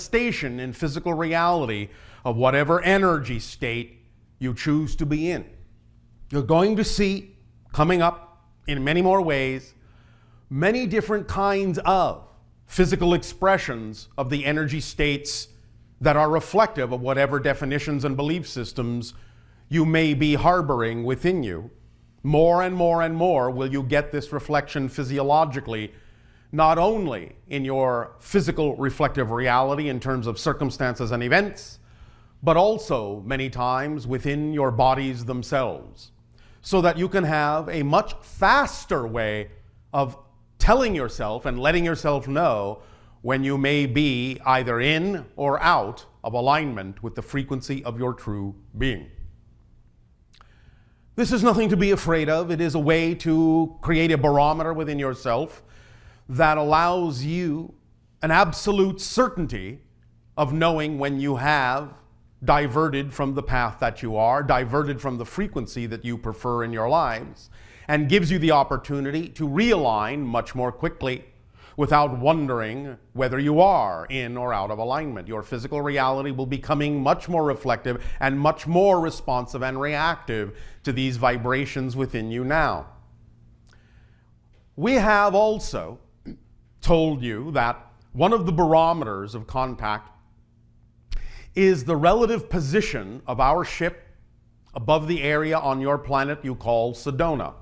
station in physical reality of whatever energy state you choose to be in. You're going to see, coming up in many more ways, many different kinds of physical expressions of the energy states that are reflective of whatever definitions and belief systems you may be harboring within you. More and more and more will you get this reflection physiologically, not only in your physical reflective reality in terms of circumstances and events, but also many times within your bodies themselves, so that you can have a much faster way of telling yourself and letting yourself know when you may be either in or out of alignment with the frequency of your true being. This is nothing to be afraid of. It is a way to create a barometer within yourself that allows you an absolute certainty of knowing when you have diverted from the path that you are, diverted from the frequency that you prefer in your lives, and gives you the opportunity to realign much more quickly without wondering whether you are in or out of alignment. Your physical reality will be becoming much more reflective and much more responsive and reactive to these vibrations within you now. We have also told you that one of the barometers of contact is the relative position of our ship above the area on your planet you call Sedona,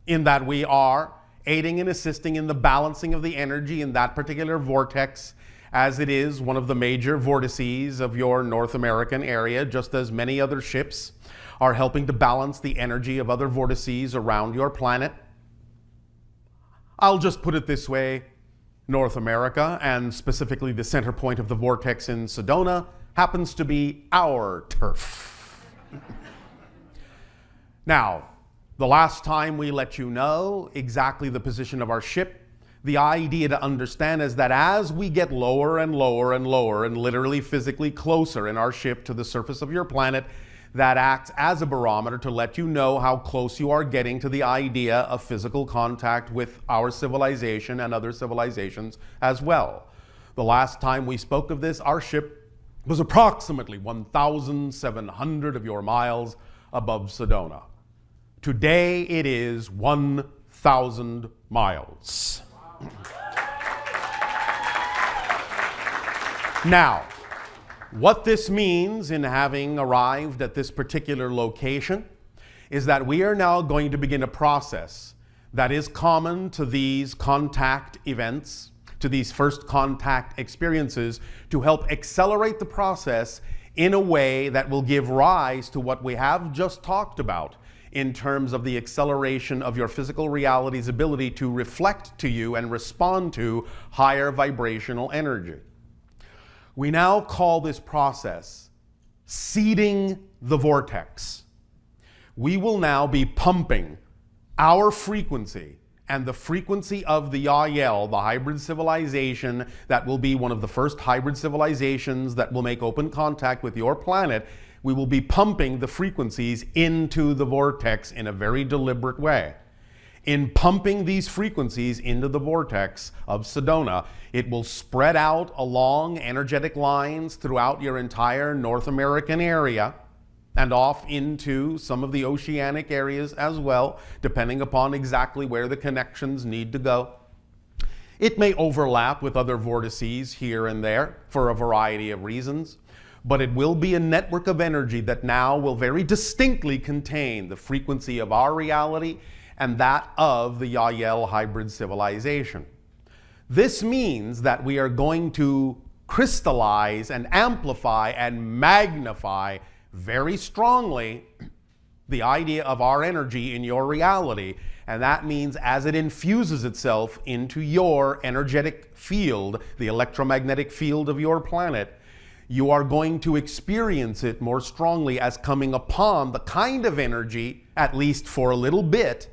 in that we are aiding and assisting in the balancing of the energy in that particular vortex, as it is one of the major vortices of your North American area, just as many other ships are helping to balance the energy of other vortices around your planet. I'll just put it this way: North America, and specifically the center point of the vortex in Sedona, happens to be our turf. Now, the last time we let you know exactly the position of our ship, the idea to understand is that as we get lower and lower and lower, and literally physically closer in our ship to the surface of your planet, that acts as a barometer to let you know how close you are getting to the idea of physical contact with our civilization and other civilizations as well. The last time we spoke of this, our ship was approximately 1,700 of your miles above Sedona. Today it is 1,000 miles. Now, what this means in having arrived at this particular location is that we are now going to begin a process that is common to these contact events, to these first contact experiences, to help accelerate the process in a way that will give rise to what we have just talked about in terms of the acceleration of your physical reality's ability to reflect to you and respond to higher vibrational energy. We now call this process seeding the vortex. We will now be pumping our frequency and the frequency of the Yael, the hybrid civilization that will be one of the first hybrid civilizations that will make open contact with your planet. We will be pumping the frequencies into the vortex in a very deliberate way. In pumping these frequencies into the vortex of Sedona, it will spread out along energetic lines throughout your entire North American area and off into some of the oceanic areas as well, depending upon exactly where the connections need to go. It may overlap with other vortices here and there for a variety of reasons, but it will be a network of energy that now will very distinctly contain the frequency of our reality and that of the Yael hybrid civilization. This means that we are going to crystallize and amplify and magnify very strongly the idea of our energy in your reality, and that means as it infuses itself into your energetic field, the electromagnetic field of your planet, you are going to experience it more strongly as coming upon the kind of energy, at least for a little bit,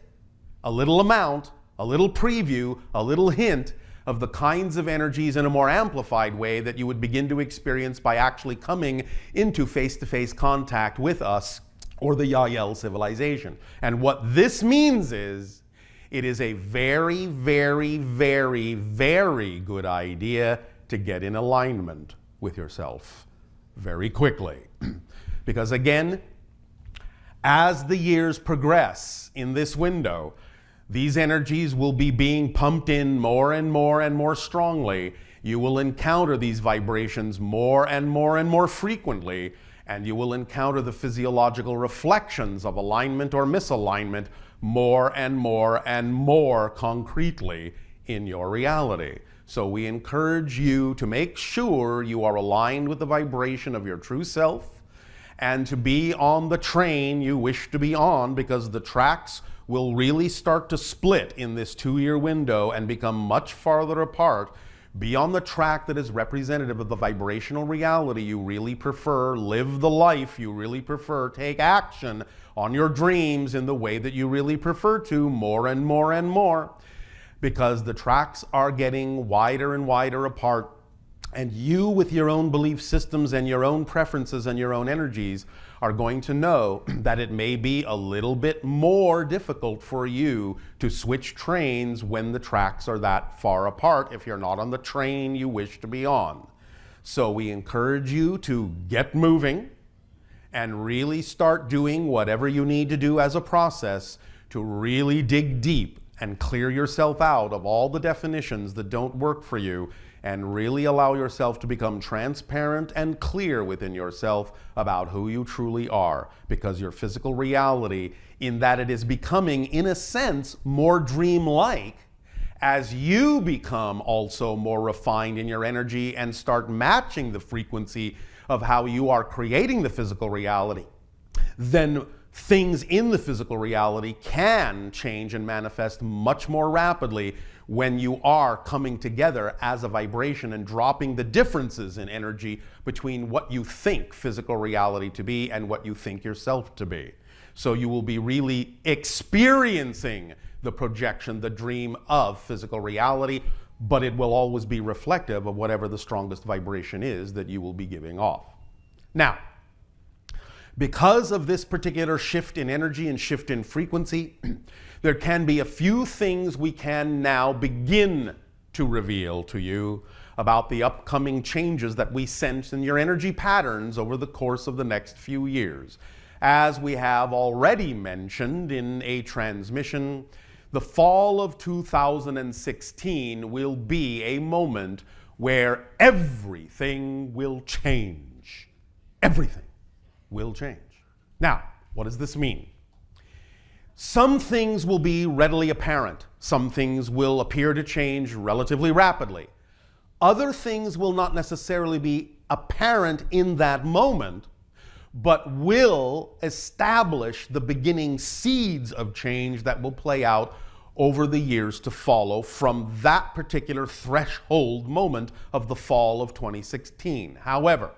a little amount, a little preview, a little hint of the kinds of energies in a more amplified way that you would begin to experience by actually coming into face-to-face contact with us or the Yael civilization. And what this means is, it is a very, very, very, very good idea to get in alignment with yourself very quickly. Because again, as the years progress in this window, these energies will be being pumped in more and more and more strongly. You will encounter these vibrations more and more and more frequently, and you will encounter the physiological reflections of alignment or misalignment more and more and more concretely in your reality. So we encourage you to make sure you are aligned with the vibration of your true self, and to be on the train you wish to be on, because the tracks will really start to split in this 2-year window and become much farther apart. Be on the track that is representative of the vibrational reality you really prefer, live the life you really prefer, take action on your dreams in the way that you really prefer to, more and more and more, because the tracks are getting wider and wider apart. And you, with your own belief systems and your own preferences and your own energies, are going to know that it may be a little bit more difficult for you to switch trains when the tracks are that far apart if you're not on the train you wish to be on. So we encourage you to get moving and really start doing whatever you need to do as a process to really dig deep and clear yourself out of all the definitions that don't work for you, and really allow yourself to become transparent and clear within yourself about who you truly are. Because your physical reality, in that it is becoming, in a sense, more dreamlike, as you become also more refined in your energy and start matching the frequency of how you are creating the physical reality, then things in the physical reality can change and manifest much more rapidly when you are coming together as a vibration and dropping the differences in energy between what you think physical reality to be and what you think yourself to be. So you will be really experiencing the projection, the dream of physical reality, but it will always be reflective of whatever the strongest vibration is that you will be giving off. Now, because of this particular shift in energy and shift in frequency, there can be a few things we can now begin to reveal to you about the upcoming changes that we sense in your energy patterns over the course of the next few years. As we have already mentioned in a transmission, the fall of 2016 will be a moment where everything will change. Everything will change. Now, what does this mean? Some things will be readily apparent. Some things will appear to change relatively rapidly. Other things will not necessarily be apparent in that moment, but will establish the beginning seeds of change that will play out over the years to follow from that particular threshold moment of the fall of 2016. However,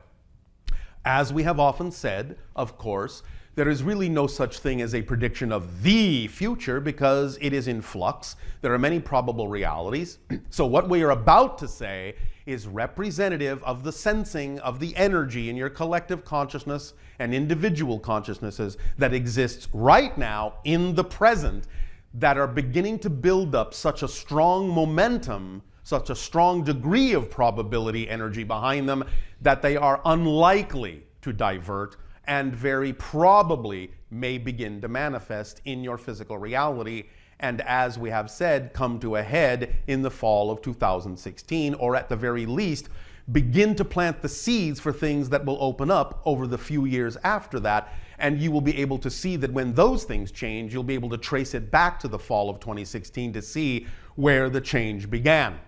as we have often said, of course, there is really no such thing as a prediction of the future because it is in flux. There are many probable realities. So what we are about to say is representative of the sensing of the energy in your collective consciousness and individual consciousnesses that exists right now in the present, that are beginning to build up such a strong momentum, such a strong degree of probability energy behind them, that they are unlikely to divert and very probably may begin to manifest in your physical reality, and as we have said, come to a head in the fall of 2016, or at the very least, begin to plant the seeds for things that will open up over the few years after that. And you will be able to see that when those things change, you'll be able to trace it back to the fall of 2016 to see where the change began.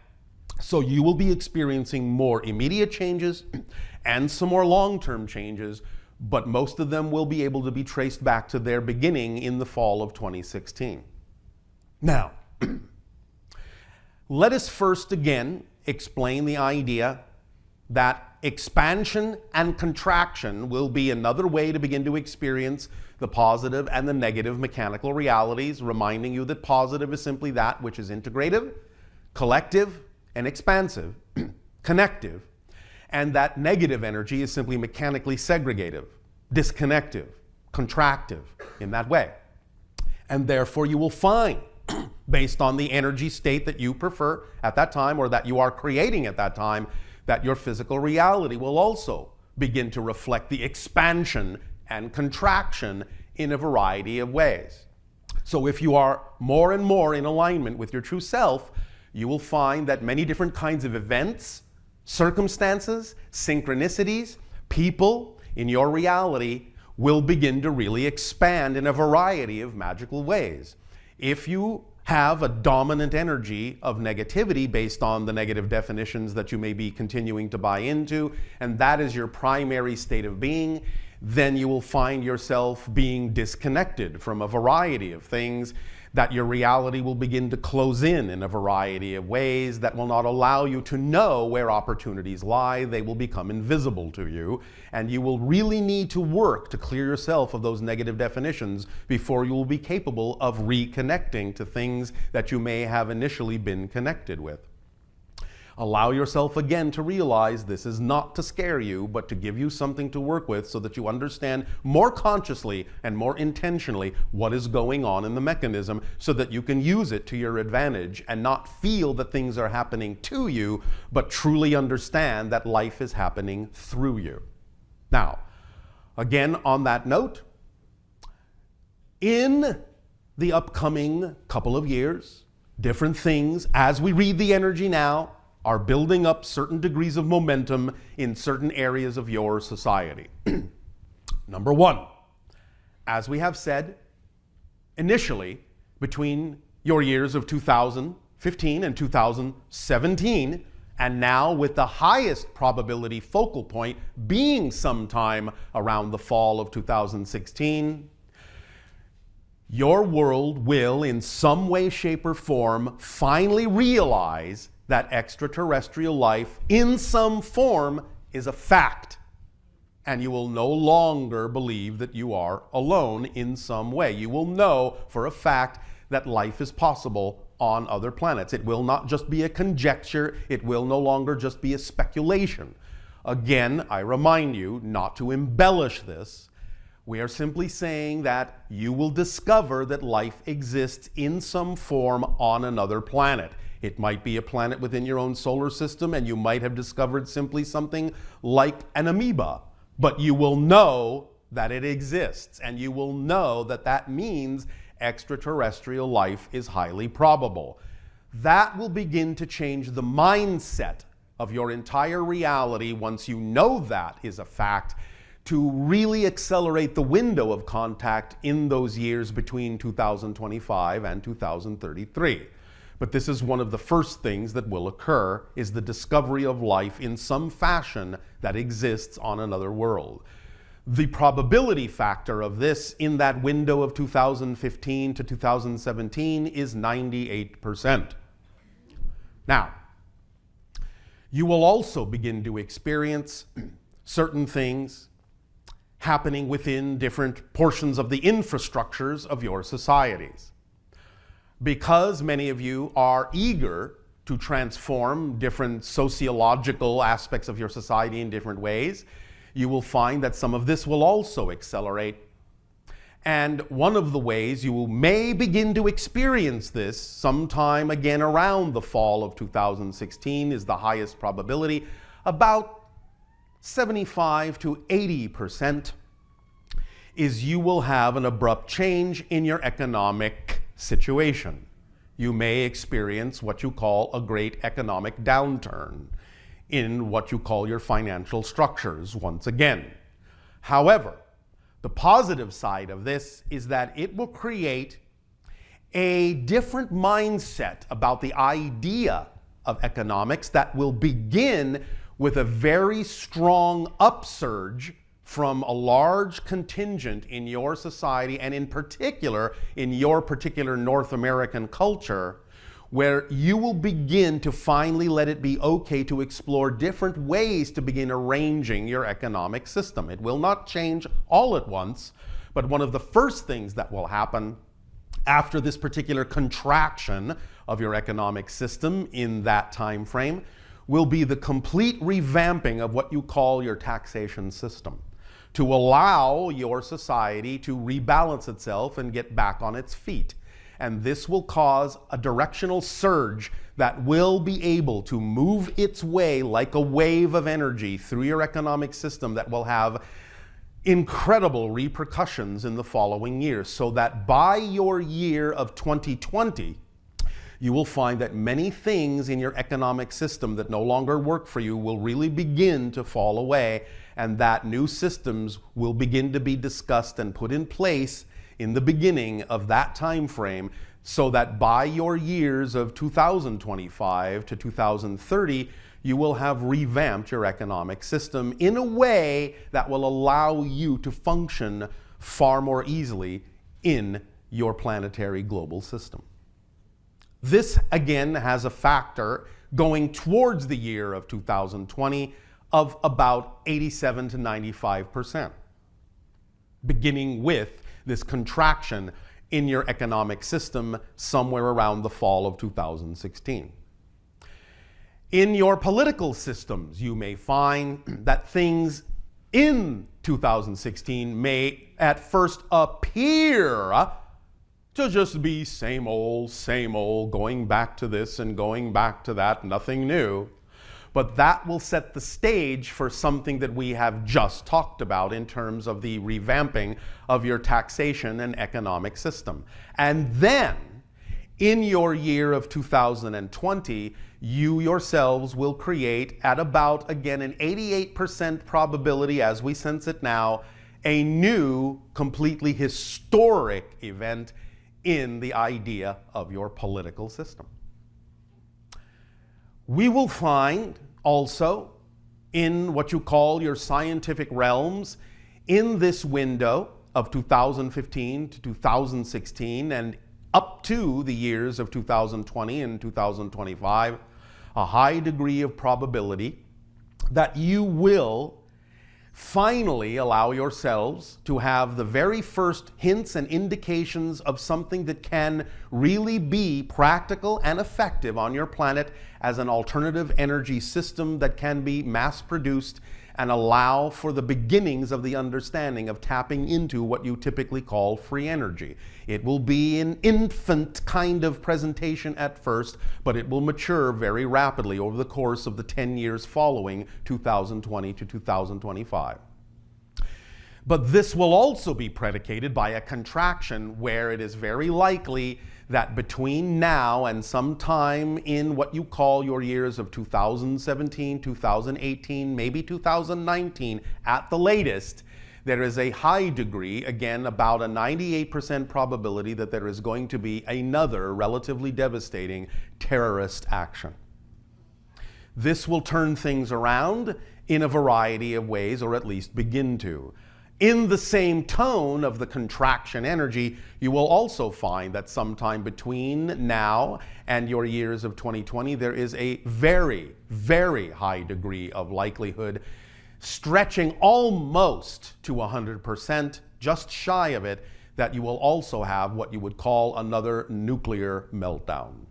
So you will be experiencing more immediate changes and some more long-term changes, but most of them will be able to be traced back to their beginning in the fall of 2016. Now, let us first again explain the idea that expansion and contraction will be another way to begin to experience the positive and the negative mechanical realities, reminding you that positive is simply that which is integrative, collective, and expansive, connective, and that negative energy is simply mechanically segregative, disconnective, contractive in that way. And therefore you will find, based on the energy state that you prefer at that time or that you are creating at that time, that your physical reality will also begin to reflect the expansion and contraction in a variety of ways. So if you are more and more in alignment with your true self, you will find that many different kinds of events, circumstances, synchronicities, people in your reality will begin to really expand in a variety of magical ways. If you have a dominant energy of negativity based on the negative definitions that you may be continuing to buy into, and that is your primary state of being, then you will find yourself being disconnected from a variety of things, that your reality will begin to close in a variety of ways that will not allow you to know where opportunities lie. They will become invisible to you, and you will really need to work to clear yourself of those negative definitions before you will be capable of reconnecting to things that you may have initially been connected with. Allow yourself again to realize this is not to scare you, but to give you something to work with so that you understand more consciously and more intentionally what is going on in the mechanism, so that you can use it to your advantage and not feel that things are happening to you, but truly understand that life is happening through you. Now, again, on that note, in the upcoming couple of years, different things, as we read the energy now, are building up certain degrees of momentum in certain areas of your society. Number one, as we have said, initially, between your years of 2015 and 2017, and now with the highest probability focal point being sometime around the fall of 2016, your world will, in some way, shape, or form, finally realize that extraterrestrial life in some form is a fact. And you will no longer believe that you are alone in some way. You will know for a fact that life is possible on other planets. It will not just be a conjecture. It will no longer just be a speculation. Again, I remind you not to embellish this. We are simply saying that you will discover that life exists in some form on another planet. It might be a planet within your own solar system, and you might have discovered simply something like an amoeba. But you will know that it exists, and you will know that that means extraterrestrial life is highly probable. That will begin to change the mindset of your entire reality once you know that is a fact, to really accelerate the window of contact in those years between 2025 and 2033. But this is one of the first things that will occur, is the discovery of life in some fashion that exists on another world. The probability factor of this in that window of 2015 to 2017 is 98%. Now, you will also begin to experience certain things happening within different portions of the infrastructures of your societies. Because many of you are eager to transform different sociological aspects of your society in different ways, you will find that some of this will also accelerate. And one of the ways you may begin to experience this sometime again around the fall of 2016 is the highest probability, about 75 to 80%, is you will have an abrupt change in your economic situation. You may experience what you call a great economic downturn in what you call your financial structures once again. However, the positive side of this is that it will create a different mindset about the idea of economics that will begin with a very strong upsurge from a large contingent in your society, and in particular in your particular North American culture, where you will begin to finally let it be okay to explore different ways to begin arranging your economic system. It will not change all at once, but one of the first things that will happen after this particular contraction of your economic system in that time frame will be the complete revamping of what you call your taxation system, to allow your society to rebalance itself and get back on its feet. and this will cause a directional surge that will be able to move its way like a wave of energy through your economic system that will have incredible repercussions in the following years, so that by your year of 2020, you will find that many things in your economic system that no longer work for you will really begin to fall away, and that new systems will begin to be discussed and put in place in the beginning of that time frame, so that by your years of 2025 to 2030, you will have revamped your economic system in a way that will allow you to function far more easily in your planetary global system. This, again, has a factor going towards the year of 2020 of about 87 to 95%, beginning with this contraction in your economic system somewhere around the fall of 2016. In your political systems, you may find that things in 2016 may at first appear to just be same old, going back to this and going back to that, nothing new. But that will set the stage for something that we have just talked about in terms of the revamping of your taxation and economic system. And then, in your year of 2020, you yourselves will create at about, again, an 88% probability, as we sense it now, a new, completely historic event in the idea of your political system. We will find also in what you call your scientific realms in this window of 2015 to 2016 and up to the years of 2020 and 2025, a high degree of probability that you will finally allow yourselves to have the very first hints and indications of something that can really be practical and effective on your planet as an alternative energy system that can be mass produced and allow for the beginnings of the understanding of tapping into what you typically call free energy. It will be an infant kind of presentation at first, but it will mature very rapidly over the course of the 10 years following 2020 to 2025. But this will also be predicated by a contraction where it is very likely that between now and sometime in what you call your years of 2017, 2018, maybe 2019 at the latest, there is a high degree, again about a 98% probability that there is going to be another relatively devastating terrorist action. This will turn things around in a variety of ways, or at least begin to. In the same tone of the contraction energy, you will also find that sometime between now and your years of 2020, there is a very, very high degree of likelihood, stretching almost to 100%, just shy of it, that you will also have what you would call another nuclear meltdown.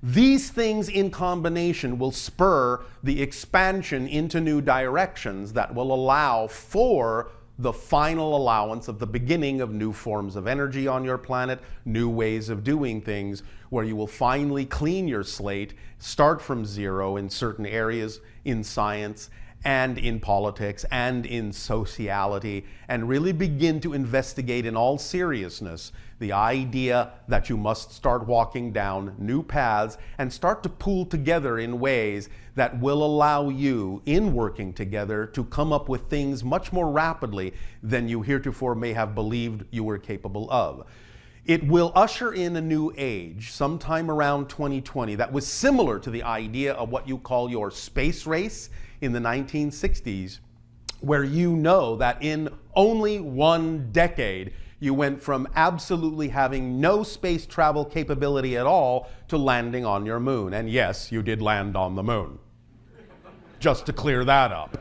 These things in combination will spur the expansion into new directions that will allow for the final allowance of the beginning of new forms of energy on your planet, new ways of doing things, where you will finally clean your slate, start from zero in certain areas in science and in politics and in sociality, and really begin to investigate in all seriousness the idea that you must start walking down new paths and start to pool together in ways that will allow you, in working together, to come up with things much more rapidly than you heretofore may have believed you were capable of. It will usher in a new age sometime around 2020 that was similar to the idea of what you call your space race in the 1960s, where you know that in only one decade, you went from absolutely having no space travel capability at all to landing on your moon. And yes, you did land on the moon. Just to clear that up.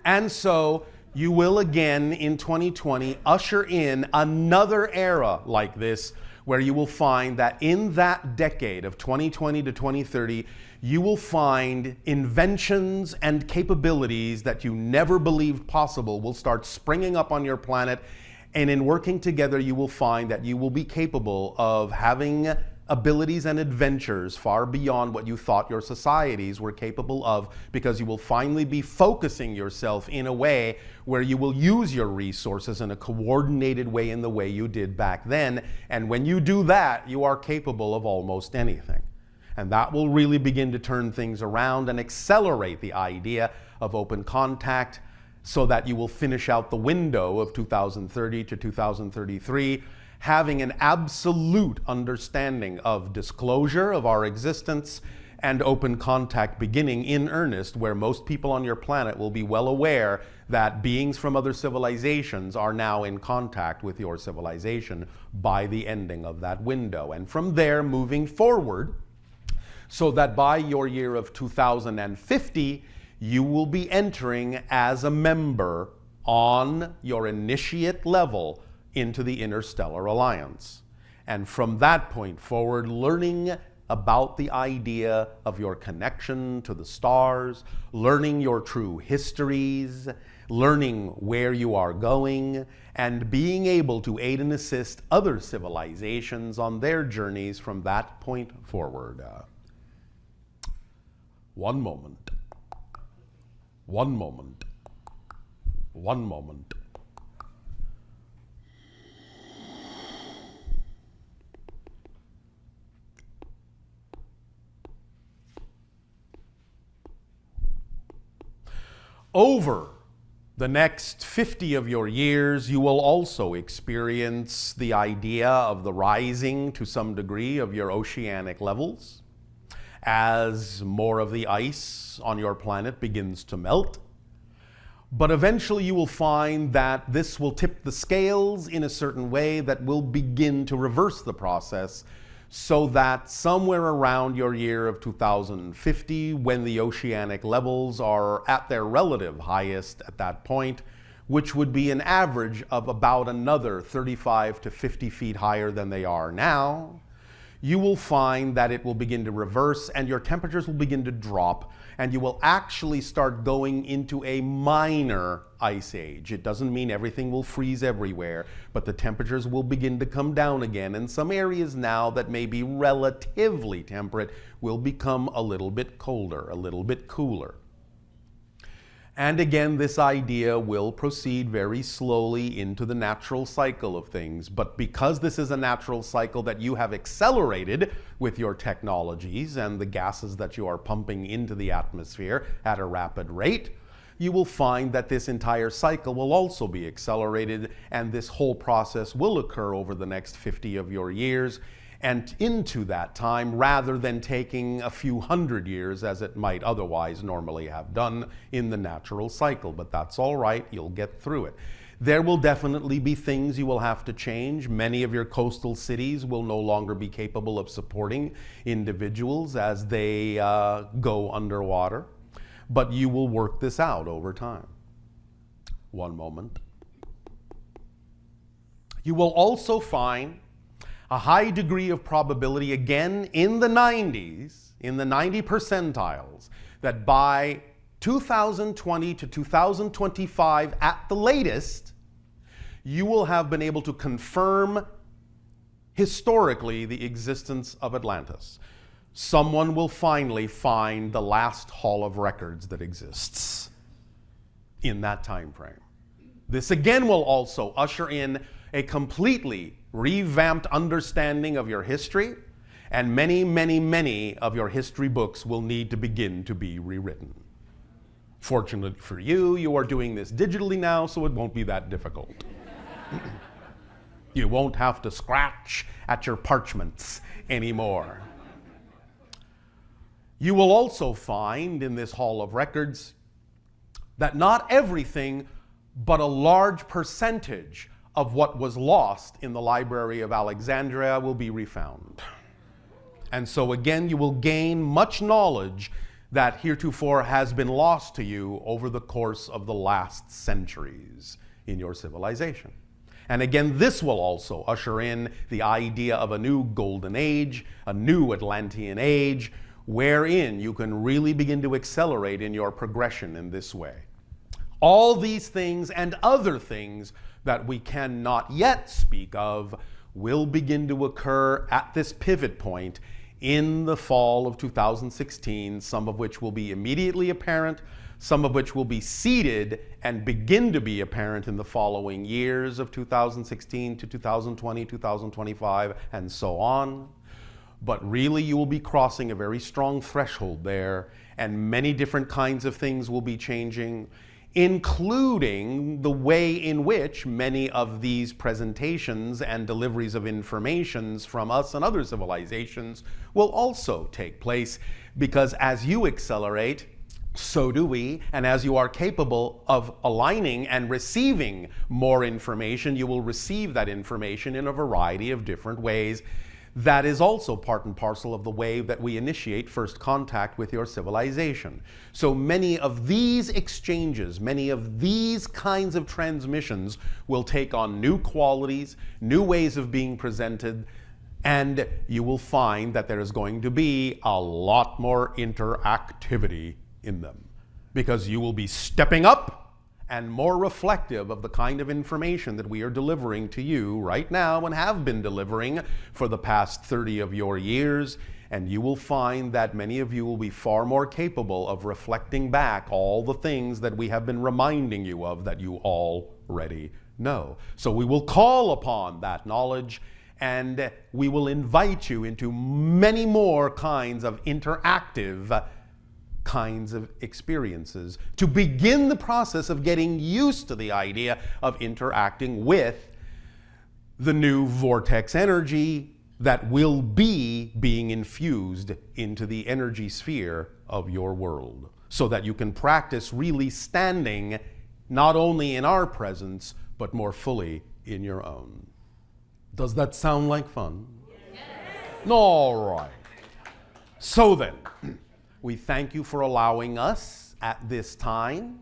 And so you will again in 2020 usher in another era like this, where you will find that in that decade of 2020 to 2030, you will find inventions and capabilities that you never believed possible will start springing up on your planet And in working together, you will find that you will be capable of having abilities and adventures far beyond what you thought your societies were capable of, because you will finally be focusing yourself in a way where you will use your resources in a coordinated way in the way you did back then. And when you do that, you are capable of almost anything. And that will really begin to turn things around and accelerate the idea of open contact, so that you will finish out the window of 2030 to 2033 having an absolute understanding of disclosure of our existence and open contact beginning in earnest, where most people on your planet will be well aware that beings from other civilizations are now in contact with your civilization by the ending of that window. And from there, moving forward, so that by your year of 2050, you will be entering as a member on your initiate level into the Interstellar Alliance. And from that point forward, learning about the idea of your connection to the stars, learning your true histories, learning where you are going, and being able to aid and assist other civilizations on their journeys from that point forward. One moment. One moment. One moment. Over the next 50 of your years, you will also experience the idea of the rising to some degree of your oceanic levels as more of the ice on your planet begins to melt. But eventually you will find that this will tip the scales in a certain way that will begin to reverse the process, so that somewhere around your year of 2050, when the oceanic levels are at their relative highest at that point, which would be an average of about another 35 to 50 feet higher than they are now, you will find that it will begin to reverse and your temperatures will begin to drop, and you will actually start going into a minor ice age. It doesn't mean everything will freeze everywhere, but the temperatures will begin to come down again, and some areas now that may be relatively temperate will become a little bit colder, a little bit cooler. And again, this idea will proceed very slowly into the natural cycle of things. But because this is a natural cycle that you have accelerated with your technologies and the gases that you are pumping into the atmosphere at a rapid rate, you will find that this entire cycle will also be accelerated, and this whole process will occur over the next 50 of your years and into that time, rather than taking a few hundred years as it might otherwise normally have done in the natural cycle. But that's all right, you'll get through it. There will definitely be things you will have to change. Many of your coastal cities will no longer be capable of supporting individuals as they go underwater, but you will work this out over time. One moment. You will also find a high degree of probability, again in the 90s, in the 90 percentiles, that by 2020 to 2025 at the latest, you will have been able to confirm historically the existence of Atlantis. Someone will finally find the last hall of records that exists in that time frame. This again will also usher in a completely revamped understanding of your history, and many, many, many of your history books will need to begin to be rewritten. Fortunately for you, you are doing this digitally now, so it won't be that difficult. You won't have to scratch at your parchments anymore. You will also find in this Hall of Records that not everything, but a large percentage of what was lost in the Library of Alexandria will be refound. And so again, you will gain much knowledge that heretofore has been lost to you over the course of the last centuries in your civilization. And again, this will also usher in the idea of a new golden age, a new Atlantean age, wherein you can really begin to accelerate in your progression in this way. All these things and other things that we cannot yet speak of will begin to occur at this pivot point in the fall of 2016, some of which will be immediately apparent, some of which will be seeded and begin to be apparent in the following years of 2016 to 2020, 2025, and so on. But really, you will be crossing a very strong threshold there, and many different kinds of things will be changing, including the way in which many of these presentations and deliveries of informations from us and other civilizations will also take place, because as you accelerate, so do we, and as you are capable of aligning and receiving more information, you will receive that information in a variety of different ways. That is also part and parcel of the way that we initiate first contact with your civilization. So many of these exchanges, many of these kinds of transmissions will take on new qualities, new ways of being presented, and you will find that there is going to be a lot more interactivity in them, because you will be stepping up and more reflective of the kind of information that we are delivering to you right now and have been delivering for the past 30 of your years. And you will find that many of you will be far more capable of reflecting back all the things that we have been reminding you of that you already know. So we will call upon that knowledge, and we will invite you into many more kinds of interactive kinds of experiences to begin the process of getting used to the idea of interacting with the new vortex energy that will be being infused into the energy sphere of your world, so that you can practice really standing not only in our presence, but more fully in your own. Does that sound like fun? Yes. All right. So then, we thank you for allowing us at this time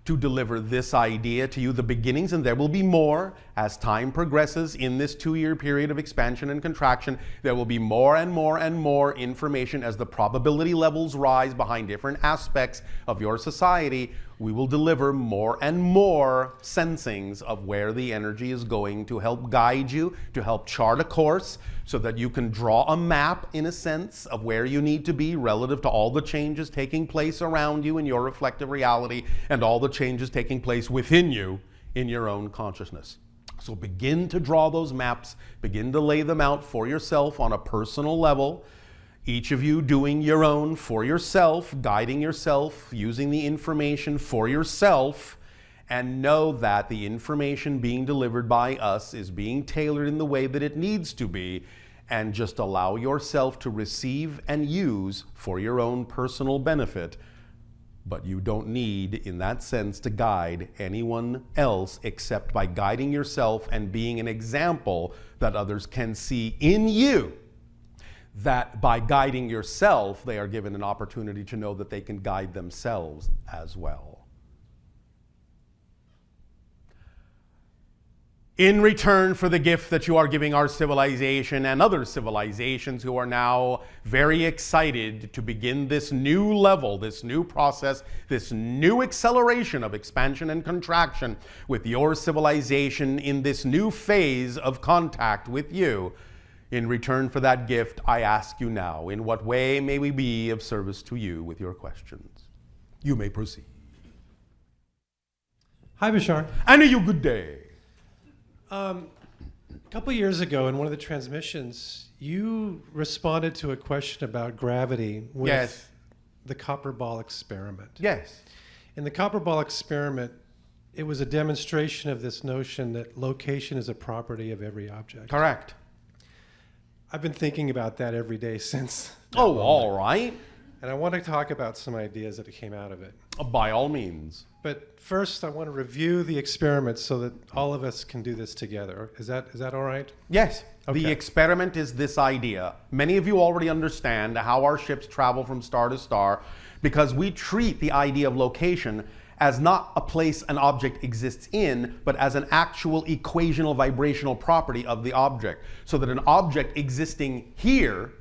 to deliver this idea to you, the beginnings, and there will be more as time progresses in this 2-year period of expansion and contraction. There will be more and more and more information as the probability levels rise behind different aspects of your society. We will deliver more and more sensings of where the energy is going to help guide you, to help chart a course, so that you can draw a map, in a sense, of where you need to be relative to all the changes taking place around you in your reflective reality and all the changes taking place within you in your own consciousness. So begin to draw those maps, begin to lay them out for yourself on a personal level, each of you doing your own for yourself, guiding yourself, using the information for yourself, and know that the information being delivered by us is being tailored in the way that it needs to be, and just allow yourself to receive and use for your own personal benefit. But you don't need, in that sense, to guide anyone else except by guiding yourself and being an example that others can see in you. That by guiding yourself, they are given an opportunity to know that they can guide themselves as well. In return for the gift that you are giving our civilization and other civilizations who are now very excited to begin this new level, this new process, this new acceleration of expansion and contraction with your civilization in this new phase of contact with you, in return for that gift, I ask you now, in what way may we be of service to you with your questions? You may proceed. Hi, Bashar. And a you good day. A couple years ago, in one of the transmissions, you responded to a question about gravity with the copper ball experiment. Yes. In the copper ball experiment, it was a demonstration of this notion that location is a property of every object. Correct. I've been thinking about that every day since. Oh, all right. And I want to talk about some ideas that came out of it. By all means. But first, I want to review the experiment so that all of us can do this together. Is that all right? Yes. Okay. The experiment is this idea. Many of you already understand how our ships travel from star to star, because we treat the idea of location as not a place an object exists in, but as an actual equational vibrational property of the object. So that an object existing here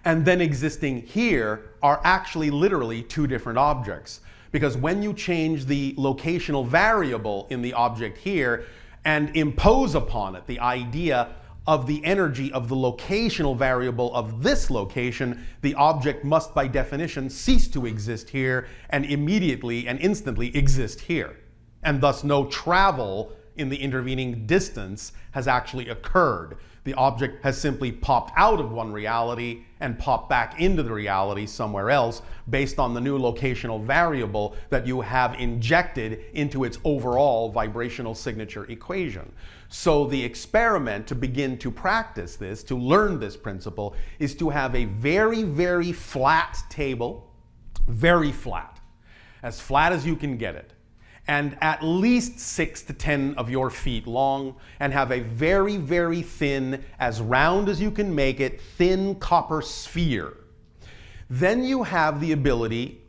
and then existing here are actually literally two different objects. Because when you change the locational variable in the object here, and impose upon it the idea of the energy of the locational variable of this location, the object must by definition cease to exist here and immediately and instantly exist here. And thus no travel in the intervening distance has actually occurred. The object has simply popped out of one reality and popped back into the reality somewhere else based on the new locational variable that you have injected into its overall vibrational signature equation. So the experiment to begin to practice this, to learn this principle, is to have a very, very flat table, very flat as you can get it, and at least 6 to 10 of your feet long, and have a very, very thin, as round as you can make it, thin copper sphere. Then you have the ability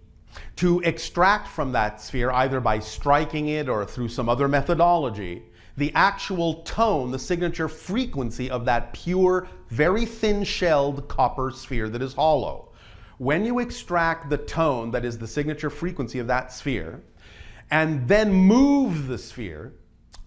to extract from that sphere, either by striking it or through some other methodology, the actual tone, the signature frequency of that pure, very thin-shelled copper sphere that is hollow. When you extract the tone that is the signature frequency of that sphere, and then move the sphere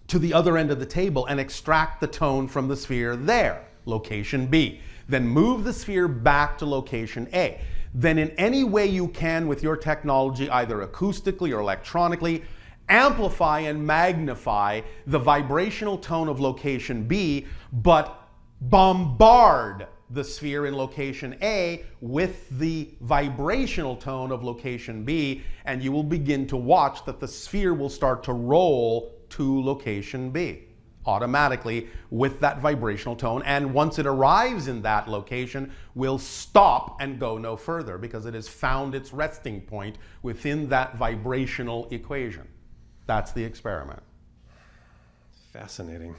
to the other end of the table and extract the tone from the sphere there, location B. Then move the sphere back to location A. Then in any way you can with your technology, either acoustically or electronically, amplify and magnify the vibrational tone of location B, but bombard the sphere in location A with the vibrational tone of location B, and you will begin to watch that the sphere will start to roll to location B automatically with that vibrational tone, and once it arrives in that location, will stop and go no further because it has found its resting point within that vibrational equation. That's the experiment. Fascinating.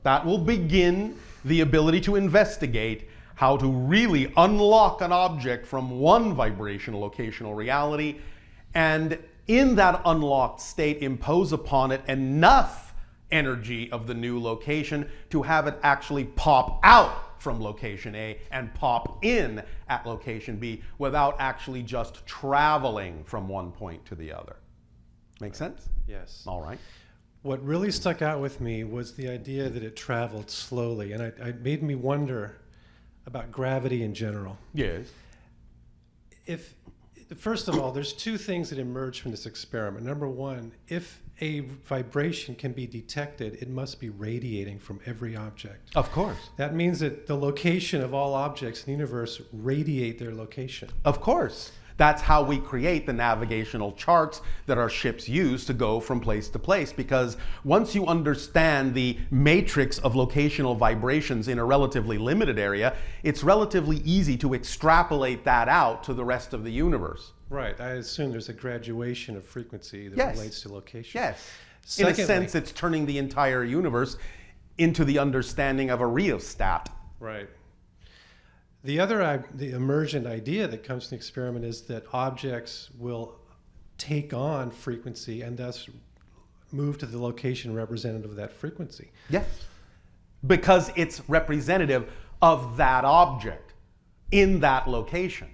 That will begin the ability to investigate how to really unlock an object from one vibrational locational reality, and in that unlocked state impose upon it enough energy of the new location to have it actually pop out from location A and pop in at location B without actually just traveling from one point to the other. Make sense? Yes. All right. What really stuck out with me was the idea that it traveled slowly, and it made me wonder about gravity in general. Yes. First of all, there's two things that emerge from this experiment. Number one, if a vibration can be detected, it must be radiating from every object. Of course. That means that the location of all objects in the universe radiate their location. Of course. That's how we create the navigational charts that our ships use to go from place to place, because once you understand the matrix of locational vibrations in a relatively limited area, it's relatively easy to extrapolate that out to the rest of the universe. Right. I assume there's a graduation of frequency that Yes. relates to location. Yes. Secondly, in a sense, it's turning the entire universe into the understanding of a rheostat. Right. The emergent idea that comes from the experiment is that objects will take on frequency and thus move to the location representative of that frequency. Yes. Because it's representative of that object in that location.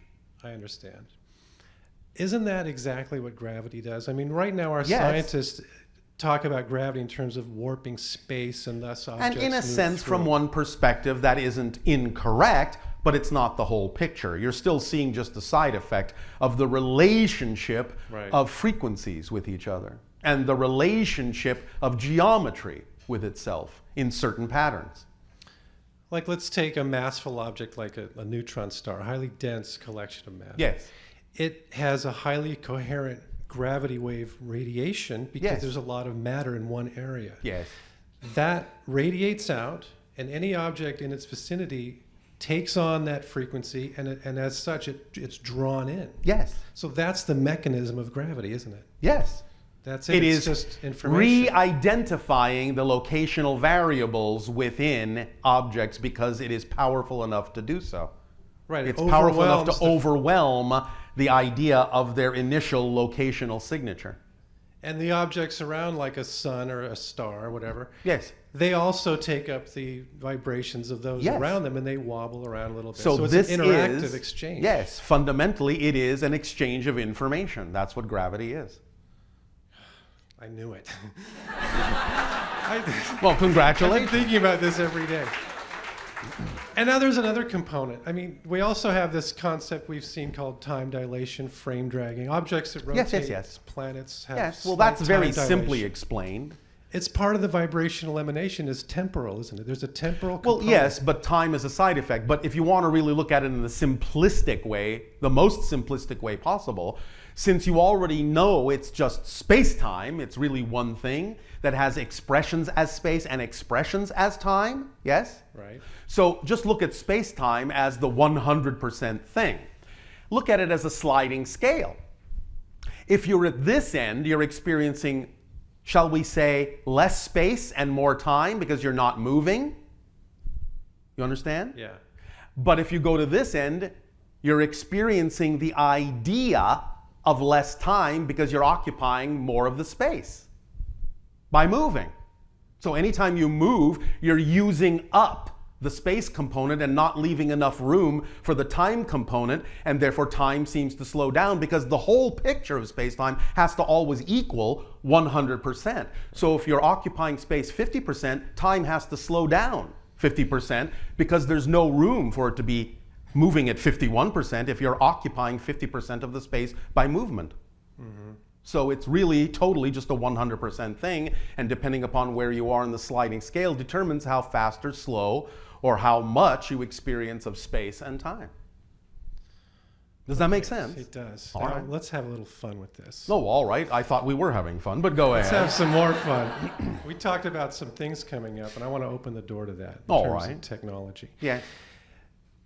I understand. Isn't that exactly what gravity does? I mean, right now our Yes. scientists talk about gravity in terms of warping space and thus objects And in a move sense, through. from one perspective, that isn't incorrect, but it's not the whole picture. You're still seeing just the side effect of the relationship Right. of frequencies with each other and the relationship of geometry with itself in certain patterns. Like, let's take a massful object like a neutron star, a highly dense collection of matter. Yes. It has a highly coherent gravity wave radiation because Yes. there's a lot of matter in one area. Yes. That radiates out, and any object in its vicinity takes on that frequency, and as such, it's drawn in. Yes. So that's the mechanism of gravity, isn't it? Yes. That's it. It It's is just information. re-identifying the locational variables within objects because it is powerful enough to do so. Right. It's powerful enough overwhelms to overwhelm the idea of their initial locational signature. And the objects around, like a sun or a star or whatever, Yes. they also take up the vibrations of those Yes. around them, and they wobble around a little bit. So it's this an interactive is, exchange. Yes, fundamentally it is an exchange of information. That's what gravity is. I knew it. Well, I've congratulations. been thinking about this every day. And now there's another component. I mean, we also have this concept we've seen called time dilation, frame dragging. Objects that rotate, Yes. planets have Yes, well, slight that's very time simply dilation. explained. It's part of the vibrational emanation is temporal, isn't it? There's a temporal Well, component. yes, but time is a side effect. But if you want to really look at it in the simplistic way, the most simplistic way possible, since you already know it's just space-time, it's really one thing that has expressions as space and expressions as time, yes? Right. So just look at space-time as the 100% thing. Look at it as a sliding scale. If you're at this end, you're experiencing, shall we say, less space and more time because you're not moving. You understand? Yeah. But if you go to this end, you're experiencing the idea of less time because you're occupying more of the space by moving. So anytime you move, you're using up the space component and not leaving enough room for the time component, and therefore time seems to slow down because the whole picture of space-time has to always equal 100%. So if you're occupying space 50%, time has to slow down 50% because there's no room for it to be moving at 51% if you're occupying 50% of the space by movement. So it's really totally just a 100% thing, and depending upon where you are in the sliding scale determines how fast or slow or how much you experience of space and time. Does that make sense? It does. All Now, right. let's have a little fun with this. Oh, all right. I thought we were having fun, but go Let's ahead. have some more fun. We talked about some things coming up, and I want to open the door to that in All terms right. of technology. Yeah.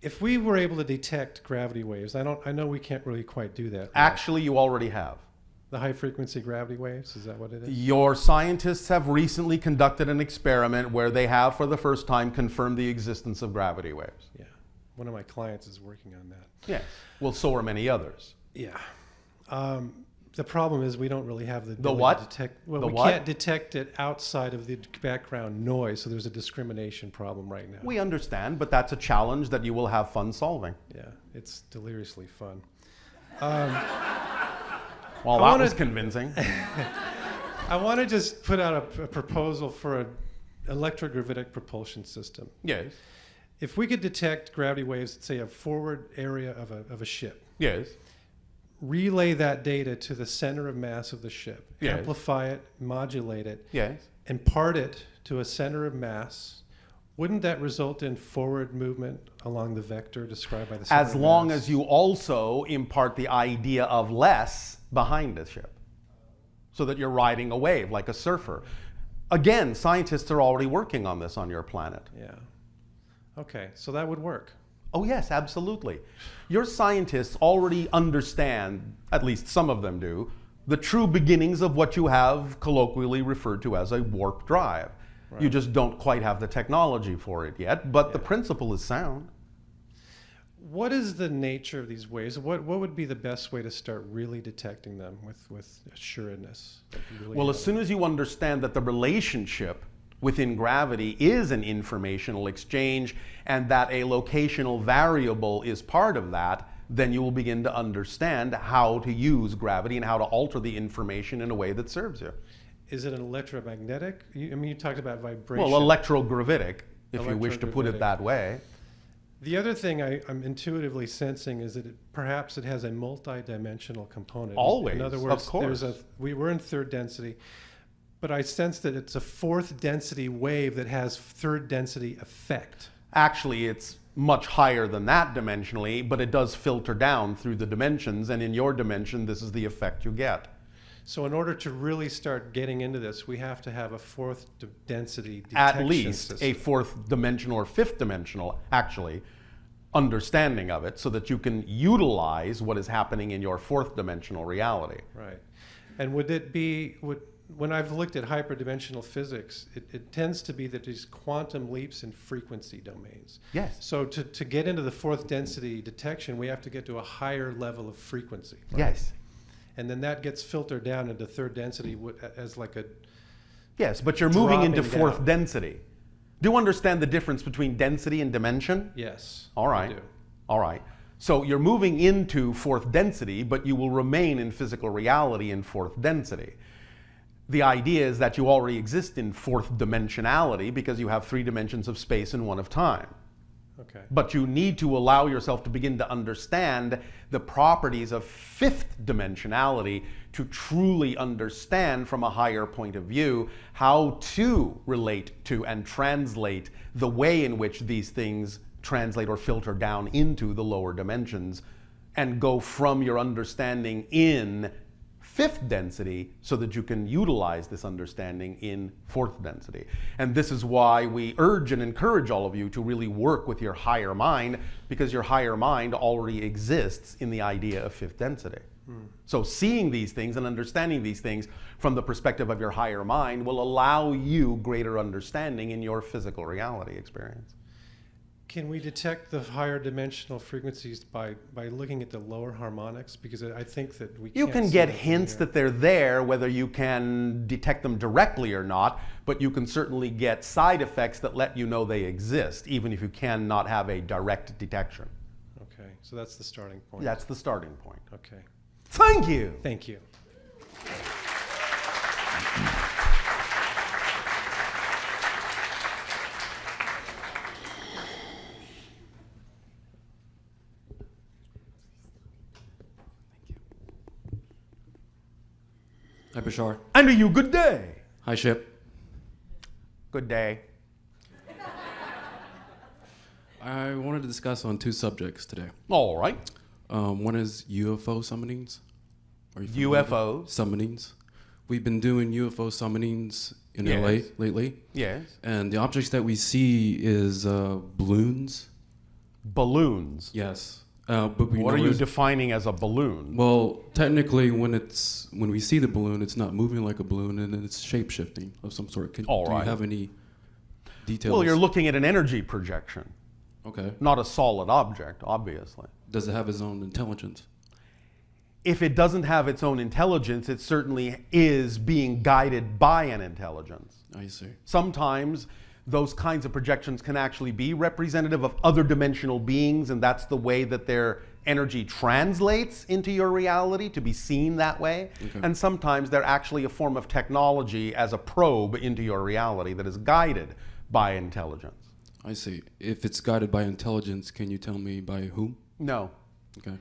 If we were able to detect gravity waves, I know we can't really quite do that. Actually, you already have. The high frequency gravity waves, is that what it is? Your scientists have recently conducted an experiment where they have, for the first time, confirmed the existence of gravity waves. Yeah. One of my clients is working on that. Yes. Well, so are many others. Yeah. The problem is we don't really have the ability what? to detect. Well, The we what? can't detect it outside of the background noise, so there's a discrimination problem right now. We understand, but that's a challenge that you will have fun solving. Yeah, it's deliriously fun. Well, I that was wanna- convincing. I want to just put out a proposal for an electrogravitic propulsion system. Yes. If we could detect gravity waves at, say, a forward area of a ship, Yes. relay that data to the center of mass of the ship, Yes. amplify it, modulate it, Yes. impart it to a center of mass, wouldn't that result in forward movement along the vector described by the center As of long mass? as you also impart the idea of less behind the ship, so that you're riding a wave like a surfer. Again, scientists are already working on this on your planet. Yeah. Okay, so that would work. Oh yes, absolutely. Your scientists already understand, at least some of them do, the true beginnings of what you have colloquially referred to as a warp drive. Right. You just don't quite have the technology for it yet, but the Yeah. principle is sound. What is the nature of these waves? What would be the best way to start really detecting them with assuredness? Like really Well, as soon as you understand that the relationship within gravity is an informational exchange and that a locational variable is part of that, then you will begin to understand how to use gravity and how to alter the information in a way that serves you. Is it an electromagnetic? You talked about vibration. Well, electrogravitic, if you wish to put Electrogravitic. it that way. The other thing I'm intuitively sensing is that perhaps it has a multi-dimensional component. Always, In other of words, course. we're in third density, but I sense that it's a fourth density wave that has third density effect. Actually, it's much higher than that dimensionally, but it does filter down through the dimensions, and in your dimension, this is the effect you get. So in order to really start getting into this, we have to have a fourth density detection At least system. a fourth dimensional or fifth dimensional, actually, understanding of it so that you can utilize what is happening in your fourth dimensional reality. Right. And would it be, when I've looked at hyperdimensional physics, it tends to be that these quantum leaps in frequency domains. Yes. So to get into the fourth density detection, we have to get to a higher level of frequency. right? Yes. And then that gets filtered down into third density as like a, Yes, but you're moving into Dropping fourth down. density. Do you understand the difference between density and dimension? yes. All I right. do. All right. So you're moving into fourth density, but you will remain in physical reality in fourth density. The idea is that you already exist in fourth dimensionality because you have 3 dimensions of space and 1 of time. Okay. But you need to allow yourself to begin to understand the properties of fifth dimensionality to truly understand from a higher point of view how to relate to and translate the way in which these things translate or filter down into the lower dimensions, and go from your understanding in fifth density so that you can utilize this understanding in fourth density. And this is why we urge and encourage all of you to really work with your higher mind, because your higher mind already exists in the idea of fifth density. So seeing these things and understanding these things from the perspective of your higher mind will allow you greater understanding in your physical reality experience. Can we detect the higher dimensional frequencies by looking at the lower harmonics? Because I think that we You can't can see get them from hints here. that they're there, whether you can detect them directly or not, but you can certainly get side effects that let you know they exist, even if you cannot have a direct detection. Okay, so that's the starting point. That's the starting point. Okay, Thank you. thank you. Hi, Bashar. And to you, good day. Hi, Ship. Good day. I wanted to discuss on 2 subjects today. All right. One is UFO summonings. Are you familiar with UFOs. summonings? We've been doing UFO summonings in Yes. LA lately, Yes. and the objects that we see is balloons. Balloons. Yes, but we What are you notice- defining as a balloon? Well, technically, when we see the balloon, it's not moving like a balloon, and it's shape shifting of some sort. Do All right. you have any details? Well, you're looking at an energy projection, Okay. not a solid object, obviously. Does it have its own intelligence? If it doesn't have its own intelligence, it certainly is being guided by an intelligence. I see. Sometimes those kinds of projections can actually be representative of other dimensional beings, and that's the way that their energy translates into your reality, to be seen that way. Okay. And sometimes they're actually a form of technology as a probe into your reality that is guided by intelligence. I see. If it's guided by intelligence, can you tell me by whom? No, Okay.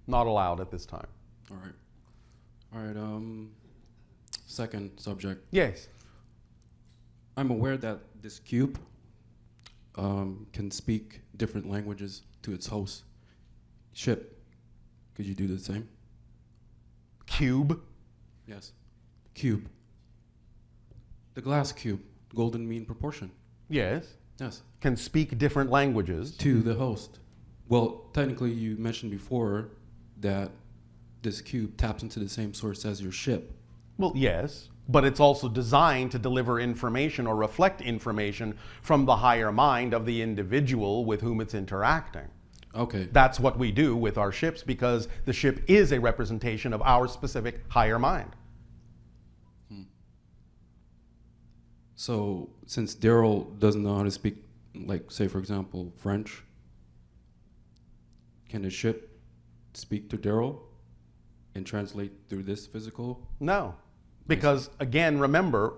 not allowed at this time. All right. All right. Second subject. Yes. I'm aware that this cube can speak different languages to its host. Ship, could you do the same? Cube. Yes. Cube. The glass cube, golden mean proportion. Yes. Yes. Can speak different languages. To the host. Well, technically, you mentioned before that this cube taps into the same source as your ship. Well, yes, but it's also designed to deliver information or reflect information from the higher mind of the individual with whom it's interacting. Okay. That's what we do with our ships, because the ship is a representation of our specific higher mind. So, since Darryl doesn't know how to speak, like, say, for example, French, can the ship speak to Darryl and translate through this physical? No, because again, remember,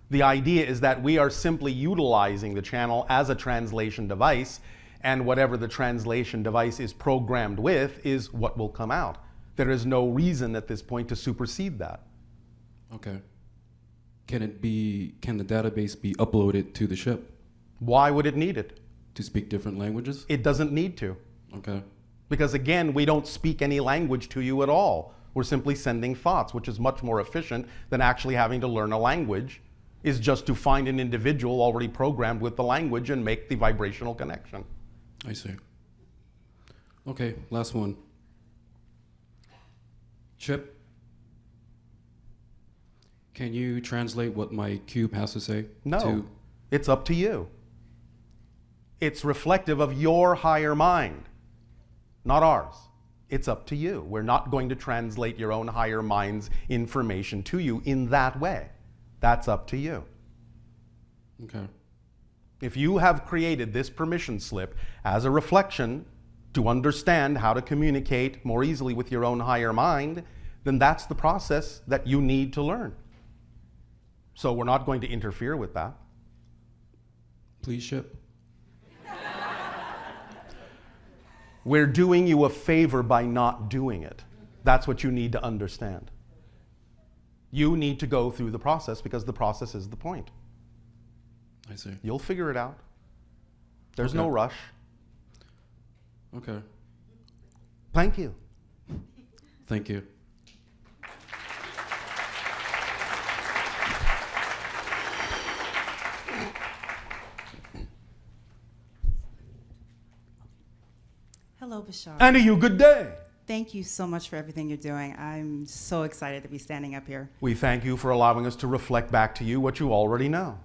the idea is that we are simply utilizing the channel as a translation device, and whatever the translation device is programmed with is what will come out. There is no reason at this point to supersede that. Okay. Can the database be uploaded to the ship Why would it need it? to speak different languages? It doesn't need to. Okay. Because again, we don't speak any language to you at all. We're simply sending thoughts, which is much more efficient than actually having to learn a language, is just to find an individual already programmed with the language and make the vibrational connection. I see. Okay, last one. Chip, can you translate what my cube has to say? No, it's up to you. It's reflective of your higher mind, not ours. It's up to you. We're not going to translate your own higher mind's information to you in that way. That's up to you. Okay. If you have created this permission slip as a reflection to understand how to communicate more easily with your own higher mind, then that's the process that you need to learn. So we're not going to interfere with that. Please ship. We're doing you a favor by not doing it. That's what you need to understand. You need to go through the process because the process is the point. I see. You'll figure it out. There's Okay. no rush. Okay. Thank you. Thank you. Hello, Bashar. And to you, good day. Thank you so much for everything you're doing. I'm so excited to be standing up here. We thank you for allowing us to reflect back to you what you already know.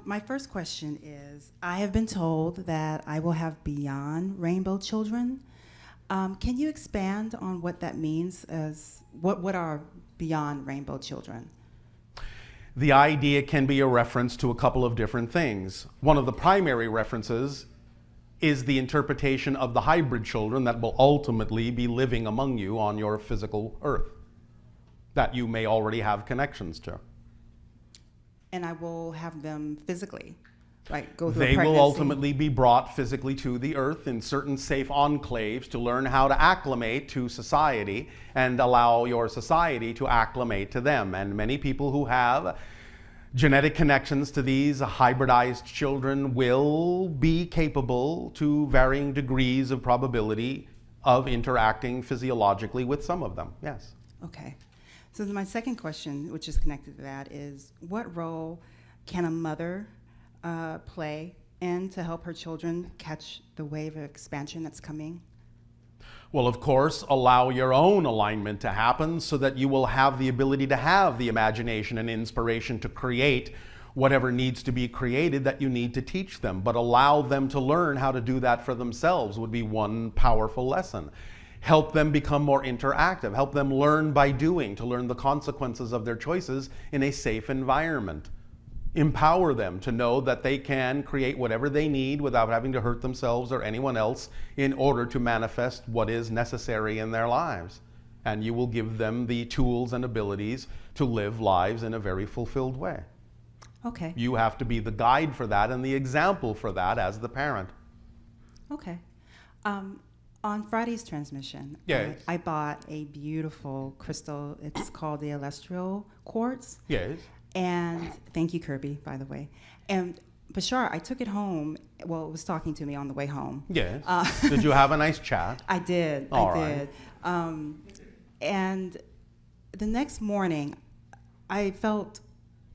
My first question is, I have been told that I will have beyond rainbow children. Can you expand on what that means? As what are beyond rainbow children? The idea can be a reference to a couple of different things. One of the primary references is the interpretation of the hybrid children that will ultimately be living among you on your physical earth, that you may already have connections to. And I will have them physically, like go through a They pregnancy. will ultimately be brought physically to the earth in certain safe enclaves to learn how to acclimate to society and allow your society to acclimate to them. And many people who have genetic connections to these hybridized children will be capable to varying degrees of probability of interacting physiologically with some of them, yes. Okay. So then my second question, which is connected to that, is what role can a mother play in to help her children catch the wave of expansion that's coming? Well, of course, allow your own alignment to happen so that you will have the ability to have the imagination and inspiration to create whatever needs to be created that you need to teach them. But allow them to learn how to do that for themselves would be one powerful lesson. Help them become more interactive. Help them learn by doing, to learn the consequences of their choices in a safe environment. Empower them to know that they can create whatever they need without having to hurt themselves or anyone else in order to manifest what is necessary in their lives. And you will give them the tools and abilities to live lives in a very fulfilled way. Okay. You have to be the guide for that and the example for that as the parent. Okay. On Friday's transmission, Yes. I bought a beautiful crystal. It's called the celestial quartz. Yes. And thank you, Kirby, by the way. And Bashar, I took it home. Well, it was talking to me on the way home. Yes. Did you have a nice chat? I did. All I right. did. And the next morning, I felt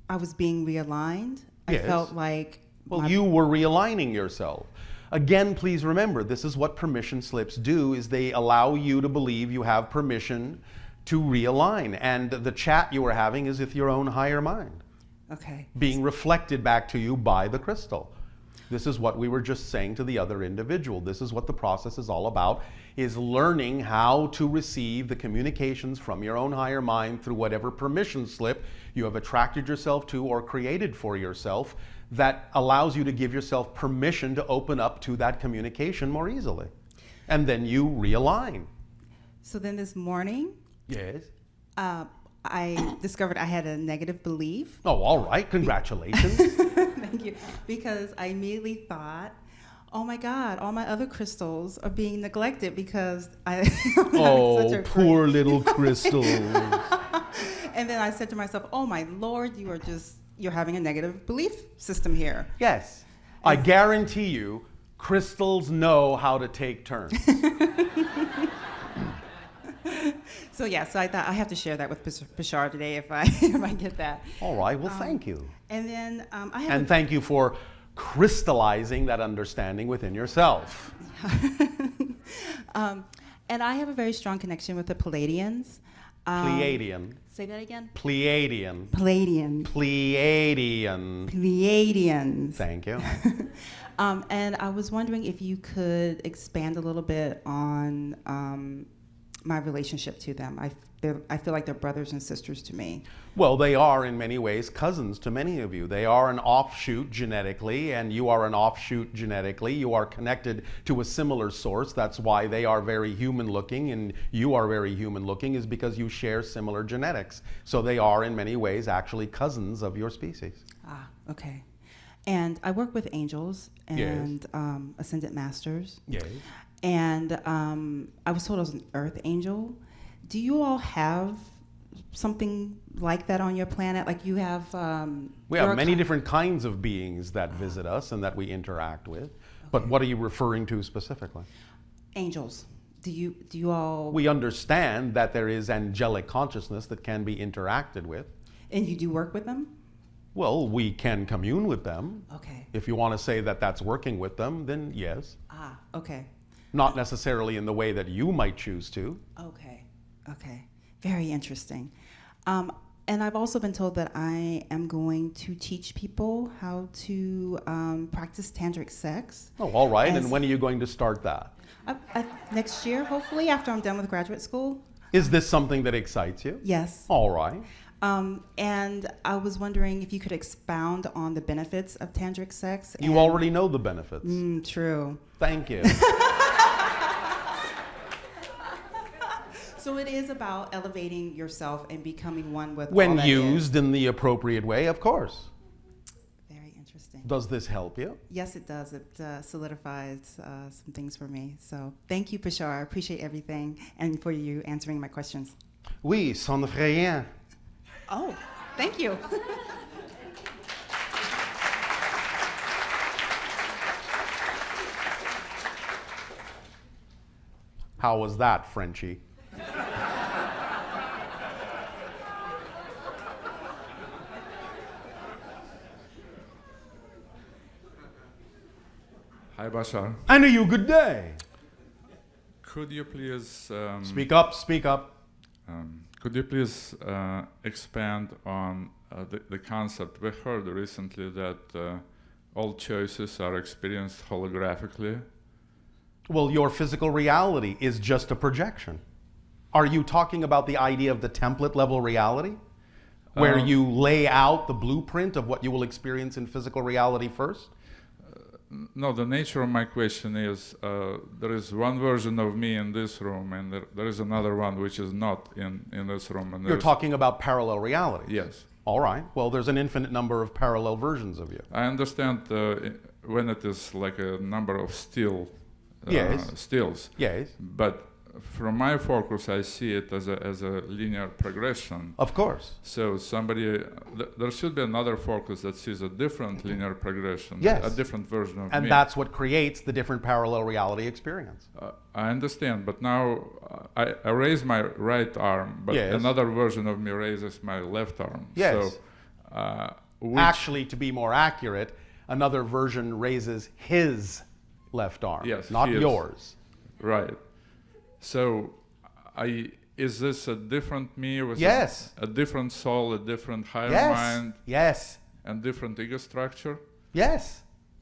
I was being realigned. I Yes. felt like Well, you were realigning yourself. Again, please remember, this is what permission slips do, is they allow you to believe you have permission to realign. And the chat you were having is with your own higher mind, okay. being reflected back to you by the crystal. This is what we were just saying to the other individual. This is what the process is all about, is learning how to receive the communications from your own higher mind through whatever permission slip you have attracted yourself to or created for yourself that allows you to give yourself permission to open up to that communication more easily. And then you realign. So then this morning, Yes. I discovered I had a negative belief. Oh, all right. Congratulations. Thank you. Because I immediately thought, oh my God, all my other crystals are being neglected because I'm having Oh, such a poor great... little crystals. And then I said to myself, oh my Lord, you're having a negative belief system here. Yes. I guarantee you, crystals know how to take turns. So yeah, so I thought I have to share that with Bashar today if I get that. All right. Well, thank you. And then I have And thank you for crystallizing that understanding within yourself. and I have a very strong connection with the Palladians. Pleiadian. Say that again. Pleiadian. Palladian. Pleiadian. Pleiadians. Thank you. And I was wondering if you could expand a little bit on my relationship to them. I I feel like they're brothers and sisters to me. Well, they are in many ways cousins to many of you. They are an offshoot genetically, and you are an offshoot genetically. You are connected to a similar source. That's why they are very human looking and you are very human looking, is because you share similar genetics. So they are in many ways actually cousins of your species. Ah, okay. And I work with angels and ascended masters. Yes. And I was told I was an earth angel. Do you all have something like that on your planet? Like you have... We have many different kinds of beings that visit us and that we interact with. Okay. But what are you referring to specifically? Angels. Do you all... We understand that there is angelic consciousness that can be interacted with. And you do work with them? Well, we can commune with them. Okay. If you want to say that that's working with them, then yes. Ah, okay. Not necessarily in the way that you might choose to. Okay. Okay. Very interesting. And I've also been told that I am going to teach people how to practice tantric sex. Oh, all right. And when are you going to start that? Next year, hopefully, after I'm done with graduate school. Is this something that excites you? Yes. All right. And I was wondering if you could expound on the benefits of tantric sex. You already know the benefits. True. Thank you. So it is about elevating yourself and becoming one with all When that used is. in the appropriate way, of course. Very interesting. Does this help you? Yes, it does. It solidifies some things for me. So thank you, Bashar. I appreciate everything and for you answering my questions. Oui, sans rien. Oh, thank you. How was that, Frenchie? Hi, Bashar. And you, good day. Could you please Speak up, speak up. could you please expand on the concept? We heard recently that all choices are experienced holographically. Well, your physical reality is just a projection. Are you talking about the idea of the template level reality? Where you lay out the blueprint of what you will experience in physical reality first? No, the nature of my question is there is one version of me in this room, and there is another one which is not in this room. And You're talking about parallel reality? Yes. All right. Well, there's an infinite number of parallel versions of you. I understand when it is like a number of stills. Yes. But from my focus, I see it as a linear progression. Of course. So there should be another focus that sees a different linear progression, Yes. a different version of me. And that's what creates the different parallel reality experience. I understand, but now I raise my right arm, but Yes. another version of me raises my left arm. Yes. So, Actually, to be more accurate, another version raises his left arm, Yes, not his. yours. Right. So, is this a different me with Yes. a different soul, a different higher Yes. mind, Yes. and different ego structure? Yes.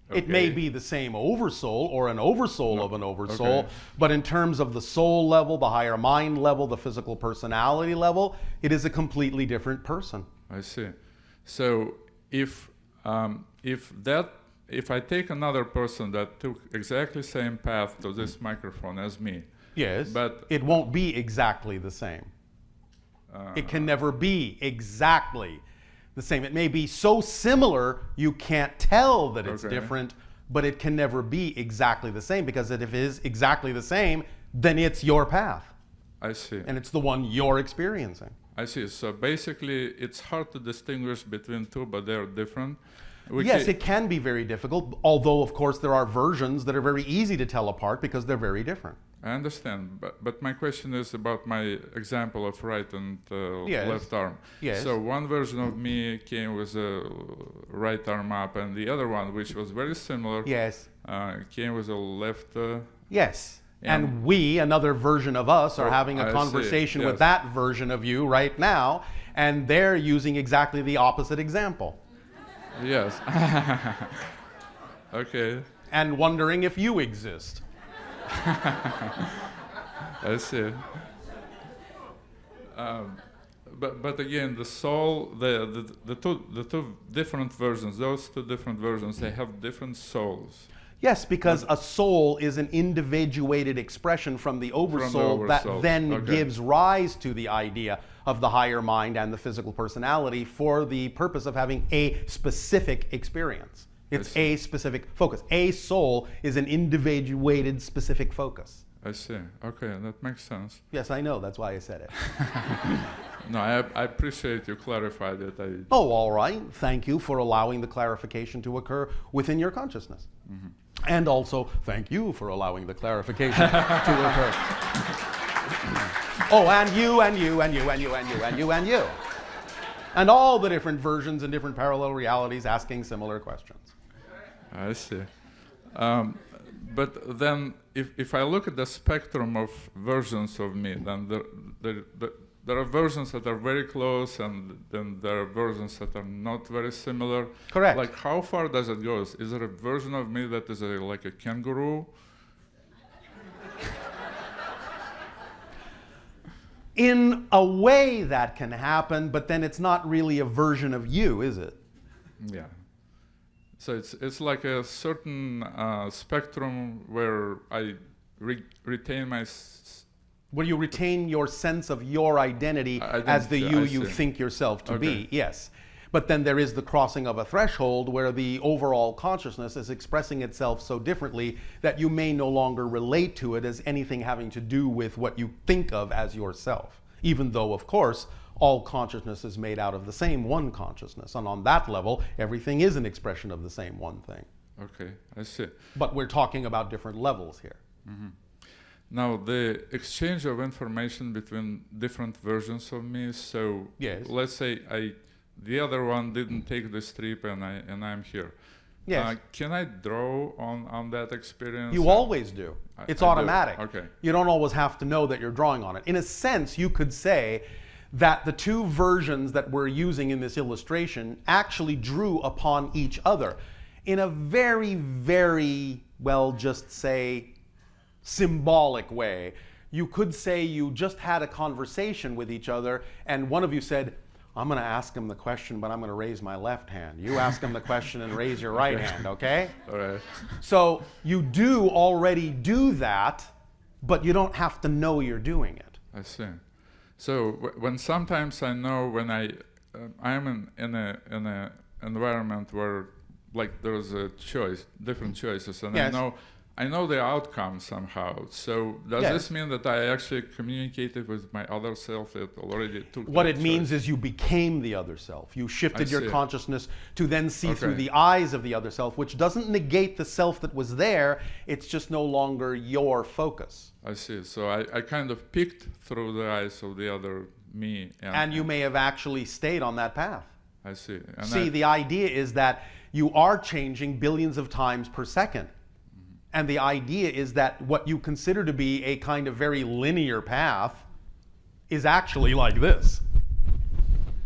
It may Okay. be the same oversoul or an oversoul of an oversoul, Okay. but in terms of the soul level, the higher mind level, the physical personality level, it is a completely different person. I see. So if I take another person that took exactly same path to this microphone as me, Yes. But- it won't be exactly the same. It can never be exactly the same. It may be so similar you can't tell that it's Okay. different, but it can never be exactly the same, because if it is exactly the same, then it's your path I see. and it's the one you're experiencing. I see. So basically, it's hard to distinguish between two, but they're different. Yes, it can be very difficult, although of course there are versions that are very easy to tell apart because they're very different. I understand, but my question is about my example of right and Yes. left arm. Yes. So one version of me came with a right arm up, and the other one, which was very similar, Yes. came with a left. Yes. Yeah. And we, another version of us, are Oh, having a I see. conversation with Yes. that version of you right now, and they're using exactly the opposite example Yes. Okay. and wondering if you exist. I see. But again, the soul, the two different versions, those two different versions, they have different souls. Yes, because a soul is an individuated expression from the oversoul that oversoul. then Okay. gives rise to the idea of the higher mind and the physical personality for the purpose of having a specific experience. It's see. a specific focus. A soul is an individuated specific focus. I see. Okay, that makes sense. Yes, I know. That's why I said it. No, I appreciate you clarified it. Oh, all right. Thank you for allowing the clarification to occur within your consciousness. Mm-hmm. And also, thank you for allowing the clarification to occur. Oh, and you, and you, and you, and you, and you, and you, and you. And all the different versions and different parallel realities asking similar questions. I see. But then, if I look at the spectrum of versions of me, then there are versions that are very close, and then there are versions that are not very similar. Correct. Like, how far does it go? Is there a version of me that is like a kangaroo? In a way that can happen, but then it's not really a version of you, is it? Yeah. So it's like a certain spectrum where I retain my. Where you retain your sense of your identity as the Identity, you I see. think yourself to Okay. be, yes. But then there is the crossing of a threshold where the overall consciousness is expressing itself so differently that you may no longer relate to it as anything having to do with what you think of as yourself. Even though, of course, all consciousness is made out of the same one consciousness. And on that level, everything is an expression of the same one thing. Okay, I see. But we're talking about different levels here. Now, the exchange of information between different versions of me, so Yes. let's say the other one didn't take this trip and I'm here. Yes. Can I draw on that experience? You always do. It's I do. automatic. Okay. You don't always have to know that you're drawing on it. In a sense, you could say that the two versions that we're using in this illustration actually drew upon each other in a very, very, well, just say, symbolic way. You could say you just had a conversation with each other and one of you said, I'm going to ask him the question, but I'm going to raise my left hand. You ask him the question and raise your right hand, okay? All right. So you do already do that, but you don't have to know you're doing it. I see. So when sometimes I know when I'm in a environment where like there's a choice, different choices, and Yes. I know the outcome somehow. So does Yes. this mean that I actually communicated with my other self that already took What that it means choice? is you became the other self. You shifted your see. consciousness to then see through Okay. the eyes of the other self, which doesn't negate the self that was there. It's just no longer your focus. I see. So I kind of peeked through the eyes of the other me. And you may have actually stayed on that path. I see. And See, the idea is that you are changing billions of times per second. And the idea is that what you consider to be a kind of very linear path is actually like this.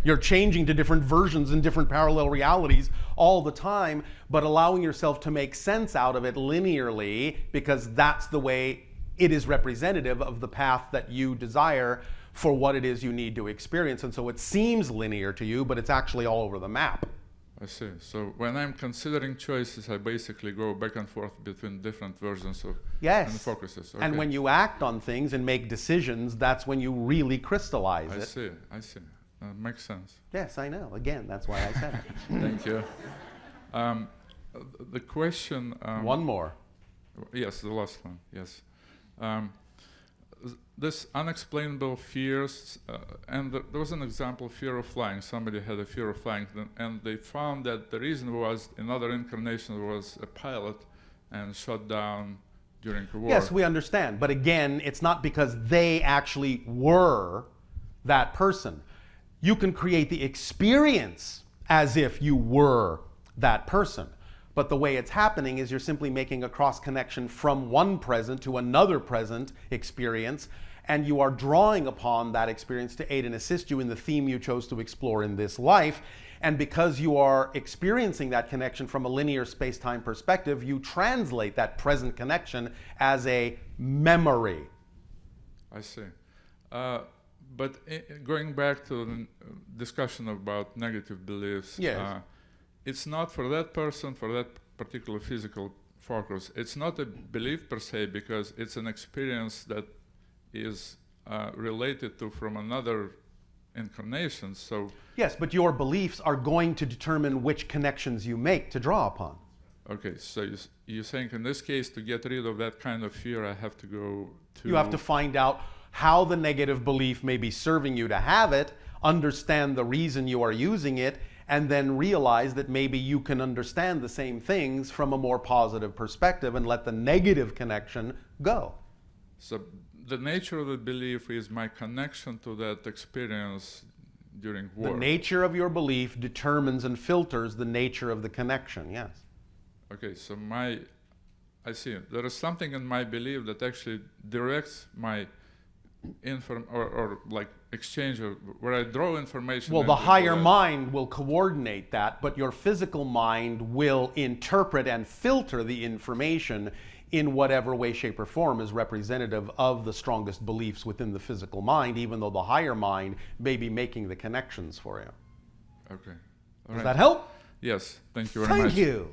You're changing to different versions and different parallel realities all the time, but allowing yourself to make sense out of it linearly because that's the way it is representative of the path that you desire for what it is you need to experience. And so it seems linear to you, but it's actually all over the map. I see. So when I'm considering choices, I basically go back and forth between different versions of Yes. and focuses. Okay. And when you act on things and make decisions, that's when you really crystallize I it. see. I see. Makes sense. Yes, I know. Again, that's why I said it. Thank you. The question. One more. Yes, the last one. Yes. This unexplainable fears, and there was an example, fear of flying. Somebody had a fear of flying, and they found that the reason was another incarnation was a pilot and shot down during the war. Yes, we understand. But again, it's not because they actually were that person. You can create the experience as if you were that person. But the way it's happening is you're simply making a cross connection from one present to another present experience, and you are drawing upon that experience to aid and assist you in the theme you chose to explore in this life. And because you are experiencing that connection from a linear space-time perspective, you translate that present connection as a memory. I see. But going back to the discussion about negative beliefs, Yes. It's not for that person, for that particular physical focus. It's not a belief per se, because it's an experience that is related to from another incarnation. So Yes, but your beliefs are going to determine which connections you make to draw upon. okay, so you're saying in this case, to get rid of that kind of fear, I have to go to... You have to find out how the negative belief may be serving you to have it, understand the reason you are using it, and then realize that maybe you can understand the same things from a more positive perspective and let the negative connection go. So the nature of the belief is my connection to that experience during war. The nature of your belief determines and filters the nature of the connection, yes. Okay, so I see. There is something in my belief that actually directs my or like exchange of where I draw information. Well, the into higher that. mind will coordinate that, but your physical mind will interpret and filter the information in whatever way, shape, or form is representative of the strongest beliefs within the physical mind, even though the higher mind may be making the connections for you. Okay. All Does right. that help? Yes. Thank you very much. Thank you.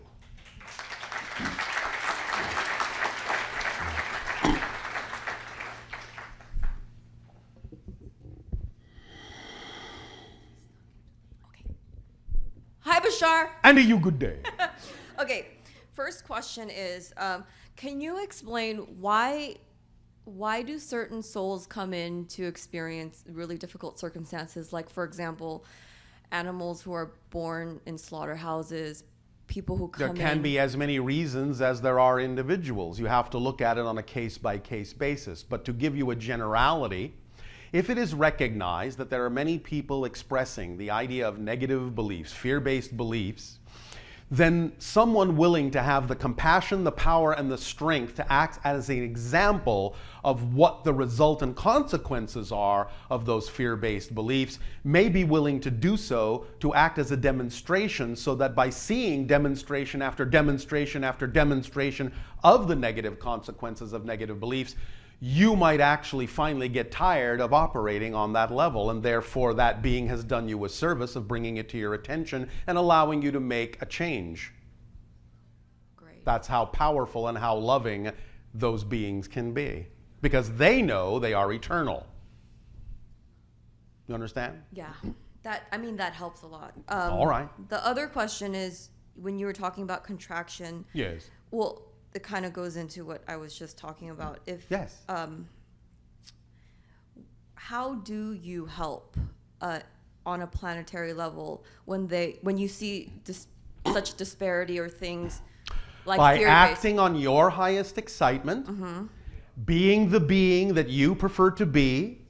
Hi, Bashar. And a you good day. Okay, first question is, can you explain why do certain souls come in to experience really difficult circumstances? Like, for example, animals who are born in slaughterhouses, people who come There can in. be as many reasons as there are individuals. You have to look at it on a case-by-case basis. But to give you a generality, if it is recognized that there are many people expressing the idea of negative beliefs, fear-based beliefs, then someone willing to have the compassion, the power, and the strength to act as an example of what the resultant consequences are of those fear-based beliefs may be willing to do so, to act as a demonstration, so that by seeing demonstration after demonstration after demonstration of the negative consequences of negative beliefs, you might actually finally get tired of operating on that level, and therefore that being has done you a service of bringing it to your attention and allowing you to make a change. Great. That's how powerful and how loving those beings can be, because they know they are eternal. You understand? Yeah, that helps a lot. All right. The other question is, when you were talking about contraction, Yes. well, it kind of goes into what I was just talking about. Yes. How do you help on a planetary level when you see such disparity or things like By fear-based? acting on your highest excitement, being the being that you prefer to be,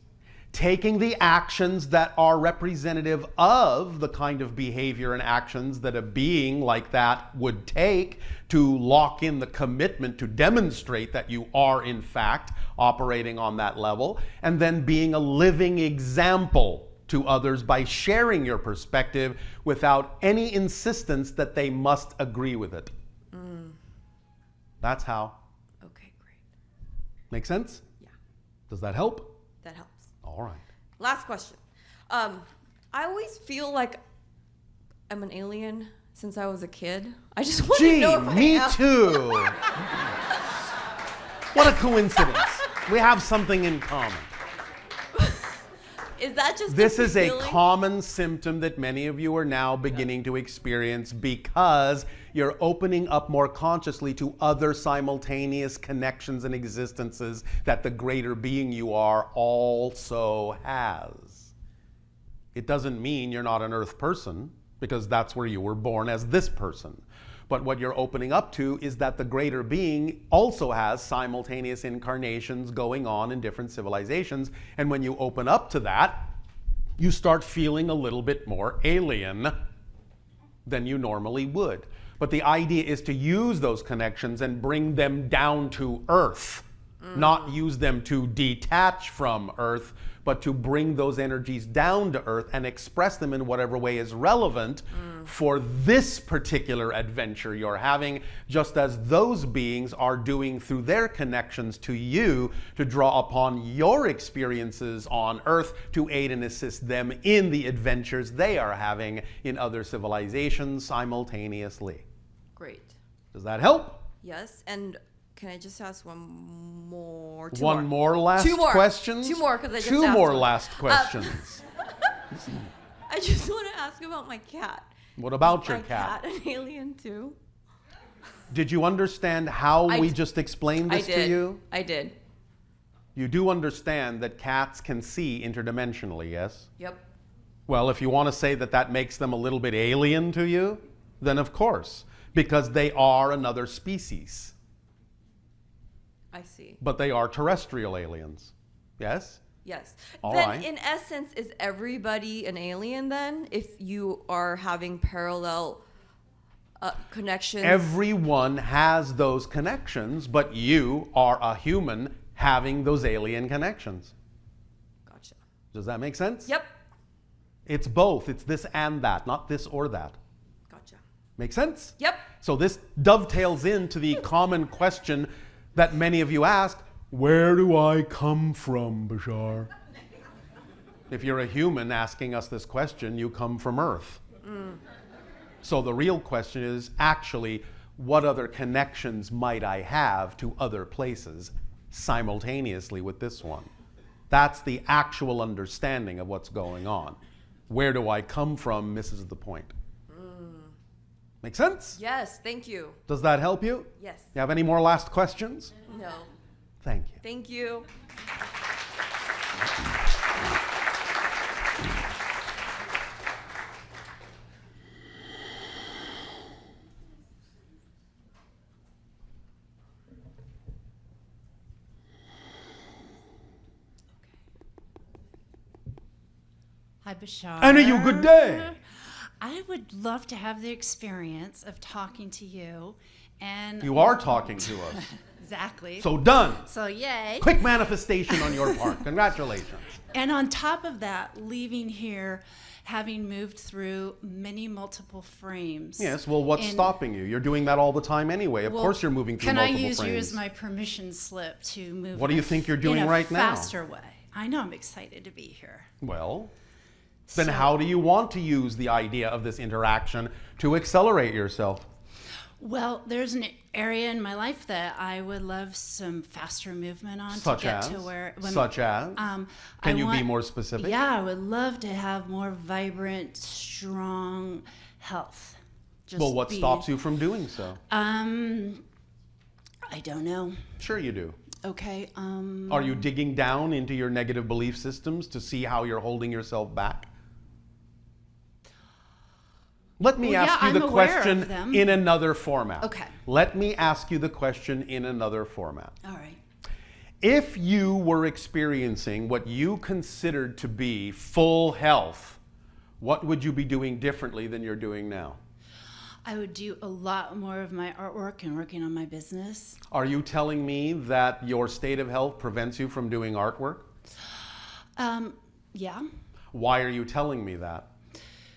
taking the actions that are representative of the kind of behavior and actions that a being like that would take to lock in the commitment to demonstrate that you are in fact operating on that level, and then being a living example to others by sharing your perspective without any insistence that they must agree with it. That's how. Okay, great. Make sense? Yeah, Does that help? that helps. All right. Last question. I always feel like I'm an alien since I was a kid. I just want to Gee, know if me I am. too. What a coincidence. We have something in common. Is that just This a is a feeling? common symptom that many of you are now beginning to experience because you're opening up more consciously to other simultaneous connections and existences that the greater being you are also has. It doesn't mean you're not an earth person, because that's where you were born as this person. But what you're opening up to is that the greater being also has simultaneous incarnations going on in different civilizations. And when you open up to that, you start feeling a little bit more alien than you normally would. But the idea is to use those connections and bring them down to earth, not use them to detach from earth, but to bring those energies down to Earth and express them in whatever way is relevant for this particular adventure you're having, just as those beings are doing through their connections to you to draw upon your experiences on Earth to aid and assist them in the adventures they are having in other civilizations simultaneously. Great. Does that help? Yes, and can I just ask one more? One more last Two more questions? Two more, because I just Two asked more one. last questions. I just want to ask about my cat. What about Is your my cat? an alien too? Did you understand how we d- just explained this to you? I did. You do understand that cats can see interdimensionally, yes? Yep. Well, if you want to say that that makes them a little bit alien to you, then of course, because they are another species. I see. But they are terrestrial aliens, yes? Yes. All then, right. in essence, is everybody an alien then? If you are having parallel connections? Everyone has those connections, but you are a human having those alien connections. Gotcha. Does that make sense? Yep. It's both. It's this and that, not this or that. Gotcha. Make sense? Yep. So this dovetails into the common question that many of you ask, where do I come from, Bashar? If you're a human asking us this question, you come from Earth. So the real question is actually, what other connections might I have to other places simultaneously with this one? That's the actual understanding of what's going on. Where do I come from misses the point. Make sense? Yes. Thank you. Does that help you? Yes. You have any more last questions? No. Thank you. Thank you. Hi, Bashar. Anna, you good day. I would love to have the experience of talking to you, and You are talking to us. exactly. So done. So yay! Quick manifestation on your part. Congratulations. And on top of that, leaving here, having moved through many multiple frames. Yes, well, what's And- stopping you? You're doing that all the time anyway. Of Well, course you're moving through can multiple I use frames. you as my permission slip to move? What do you think you're doing in a right now? faster way. I know I'm excited to be here. Well, then So- how do you want to use the idea of this interaction to accelerate yourself? Well, there's an area in my life that I would love some faster movement on Such to get as? to where. Such as? Can you be more specific? Yeah, I would love to have more vibrant, strong health. Just Well, what be- stops you from doing so? I don't know. Sure you do. Okay. Are you digging down into your negative belief systems to see how you're holding yourself back? Let me Well, ask yeah, you the I'm aware of question them. in another format. Okay. Let me ask you the question in another format. All right. If you were experiencing what you considered to be full health, what would you be doing differently than you're doing now? I would do a lot more of my artwork and working on my business. Are you telling me that your state of health prevents you from doing artwork? Yeah, Why are you telling me that?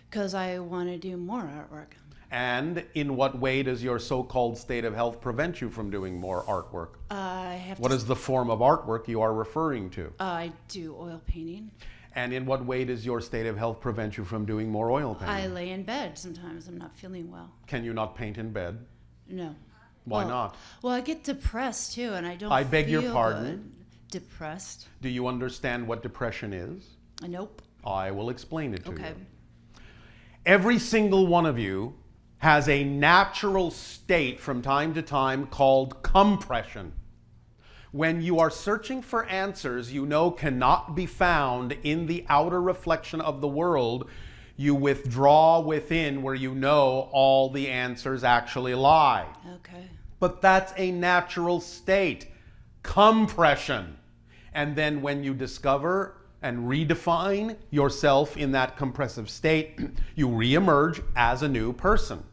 because I want to do more artwork. And in what way does your so-called state of health prevent you from doing more artwork? I have What to. is the form of artwork you are referring to? I do oil painting. And in what way does your state of health prevent you from doing more oil I painting? lay in bed sometimes. I'm not feeling well. Can you not paint in bed? No. Why Well- not? Well, I get depressed too, and I don't. I beg your feel pardon? good. Depressed? Do you understand what depression is? Nope. I will explain it to Okay. you. Every single one of you has a natural state from time to time called compression. When you are searching for answers you know cannot be found in the outer reflection of the world, you withdraw within where you know all the answers actually lie. Okay. But that's a natural state, compression. And then when you discover and redefine yourself in that compressive state, you reemerge as a new person.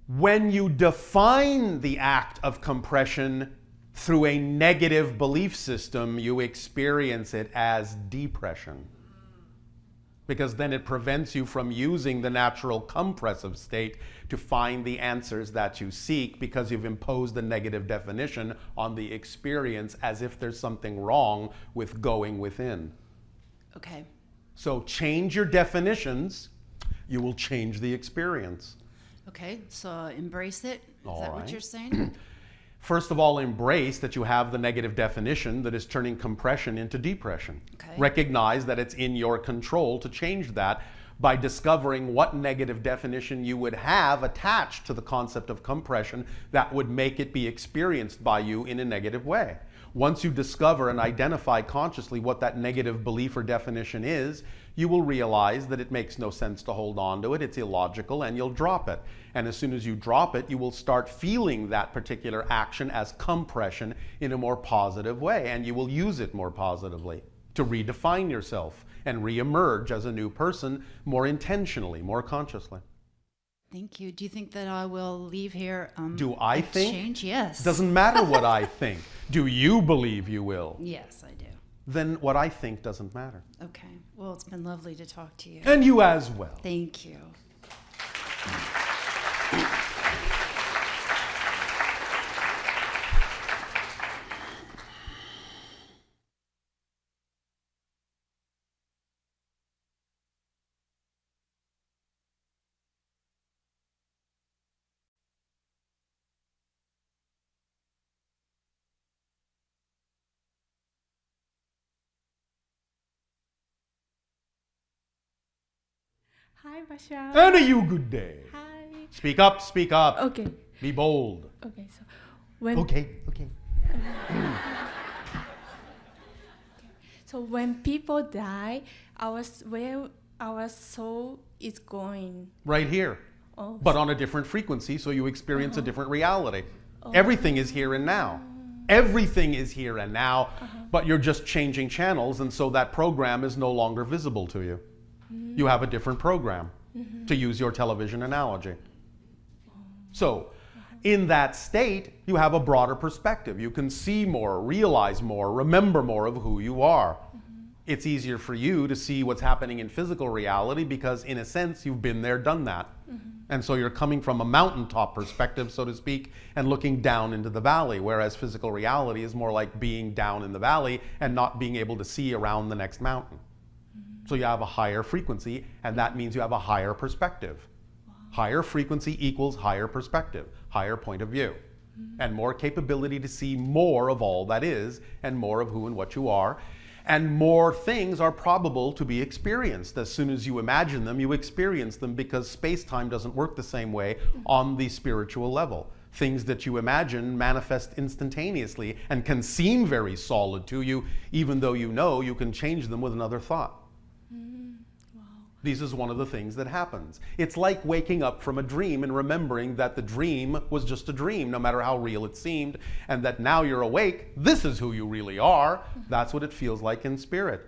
When you define the act of compression through a negative belief system, you experience it as depression. Because then it prevents you from using the natural compressive state to find the answers that you seek, because you've imposed a negative definition on the experience as if there's something wrong with going within. Okay. So change your definitions, you will change the experience. Okay, so embrace it. Is All that what right. you're saying? First of all, embrace that you have the negative definition that is turning compression into depression. Okay. Recognize that it's in your control to change that by discovering what negative definition you would have attached to the concept of compression that would make it be experienced by you in a negative way. Once you discover and identify consciously what that negative belief or definition is, you will realize that it makes no sense to hold on to it, it's illogical, and you'll drop it. And as soon as you drop it, you will start feeling that particular action as compression in a more positive way, and you will use it more positively to redefine yourself and re-emerge as a new person more intentionally, more consciously. Thank you. Do you think that I will leave here? Do I think? Change? Yes. Doesn't matter what I think. Do you believe you will? Yes, I do. Then what I think doesn't matter. Okay. Well, it's been lovely to talk to you. And you as well. Thank you. Hi, Bashar. And a you good day. Hi. Speak up, speak up. Okay. Be bold. Okay. So when Okay. so when people die, where our soul is going. Right here. Oh. But on a different frequency, so you experience a different reality. Everything is here and now. Everything is here and now, but you're just changing channels, and so that program is no longer visible to you. You have a different program, to use your television analogy. So, in that state, you have a broader perspective. You can see more, realize more, remember more of who you are. It's easier for you to see what's happening in physical reality because, in a sense, you've been there, done that. And so you're coming from a mountaintop perspective, so to speak, and looking down into the valley, whereas physical reality is more like being down in the valley and not being able to see around the next mountain. So you have a higher frequency, and that means you have a higher perspective. Higher frequency equals higher perspective, higher point of view, and more capability to see more of all that is, and more of who and what you are. And more things are probable to be experienced. As soon as you imagine them, you experience them, because space-time doesn't work the same way on the spiritual level. Things that you imagine manifest instantaneously and can seem very solid to you, even though you know you can change them with another thought. This is one of the things that happens. It's like waking up from a dream and remembering that the dream was just a dream, no matter how real it seemed, and that now you're awake, this is who you really are. That's what it feels like in spirit.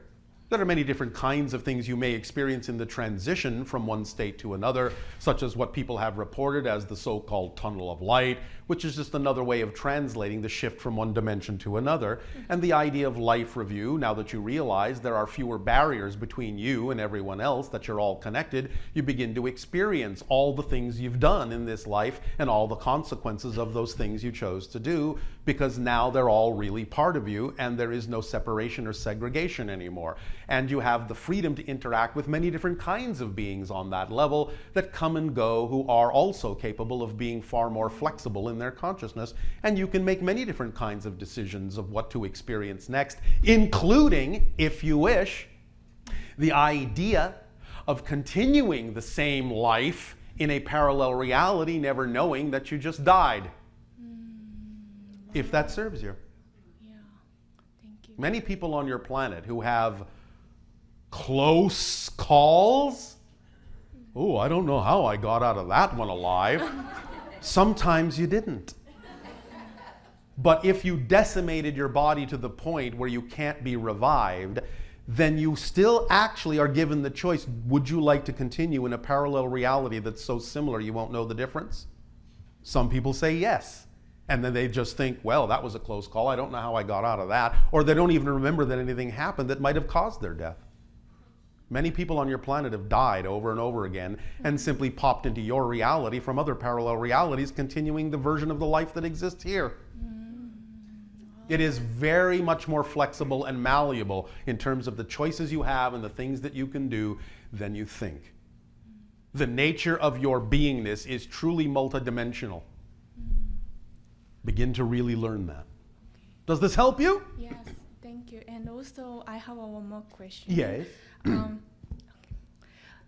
There are many different kinds of things you may experience in the transition from one state to another, such as what people have reported as the so-called tunnel of light, which is just another way of translating the shift from one dimension to another. And the idea of life review, now that you realize there are fewer barriers between you and everyone else, that you're all connected, you begin to experience all the things you've done in this life and all the consequences of those things you chose to do, because now they're all really part of you and there is no separation or segregation anymore. And you have the freedom to interact with many different kinds of beings on that level that come and go, who are also capable of being far more flexible in their consciousness. And you can make many different kinds of decisions of what to experience next, including, if you wish, the idea of continuing the same life in a parallel reality, never knowing that you just died. If that serves you. Yeah. Thank you. Many people on your planet who have close calls. Oh, I don't know how I got out of that one alive. Sometimes you didn't. But if you decimated your body to the point where you can't be revived, then you still actually are given the choice. Would you like to continue in a parallel reality that's so similar you won't know the difference? Some people say yes. And then they just think, well, that was a close call. I don't know how I got out of that. Or they don't even remember that anything happened that might have caused their death. Many people on your planet have died over and over again and simply popped into your reality from other parallel realities, continuing the version of the life that exists here. It is very much more flexible and malleable in terms of the choices you have and the things that you can do than you think. The nature of your beingness is truly multidimensional. Begin to really learn that. Does this help you? Yes, thank you. And also, I have one more question. Yes.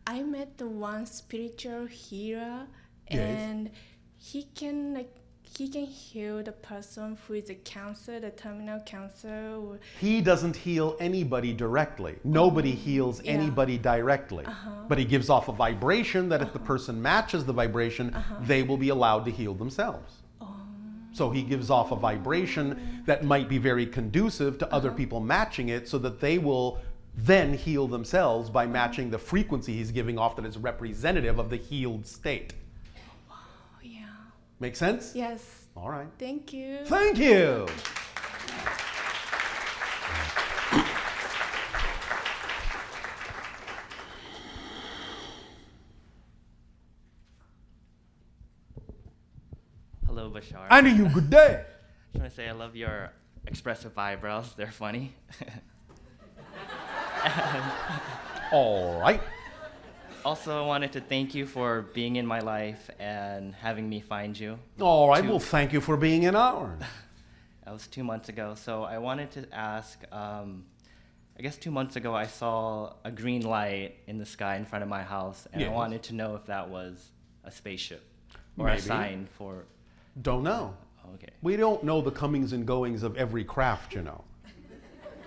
I met the one spiritual healer, Yes. and he can heal the person who is a cancer, the terminal cancer. He doesn't heal anybody directly. Nobody heals Yeah. anybody directly. But he gives off a vibration that if the person matches the vibration, they will be allowed to heal themselves. So he gives off a vibration that might be very conducive to other people matching it so that they will then heal themselves by matching the frequency he's giving off that is representative of the healed state. Oh, yeah. Make sense? Yes. All right. Thank you. Thank you. Hello, Bashar. And to you, good day. I want to say I love your expressive eyebrows. They're funny. All right. Also, I wanted to thank you for being in my life and having me find you. All right. Well, thank you for being in ours. That was 2 months ago. So I wanted to ask, I guess 2 months ago I saw a green light in the sky in front of my house, and Yes. I wanted to know if that was a spaceship or Maybe. a sign for... Don't know. Okay. We don't know the comings and goings of every craft, you know.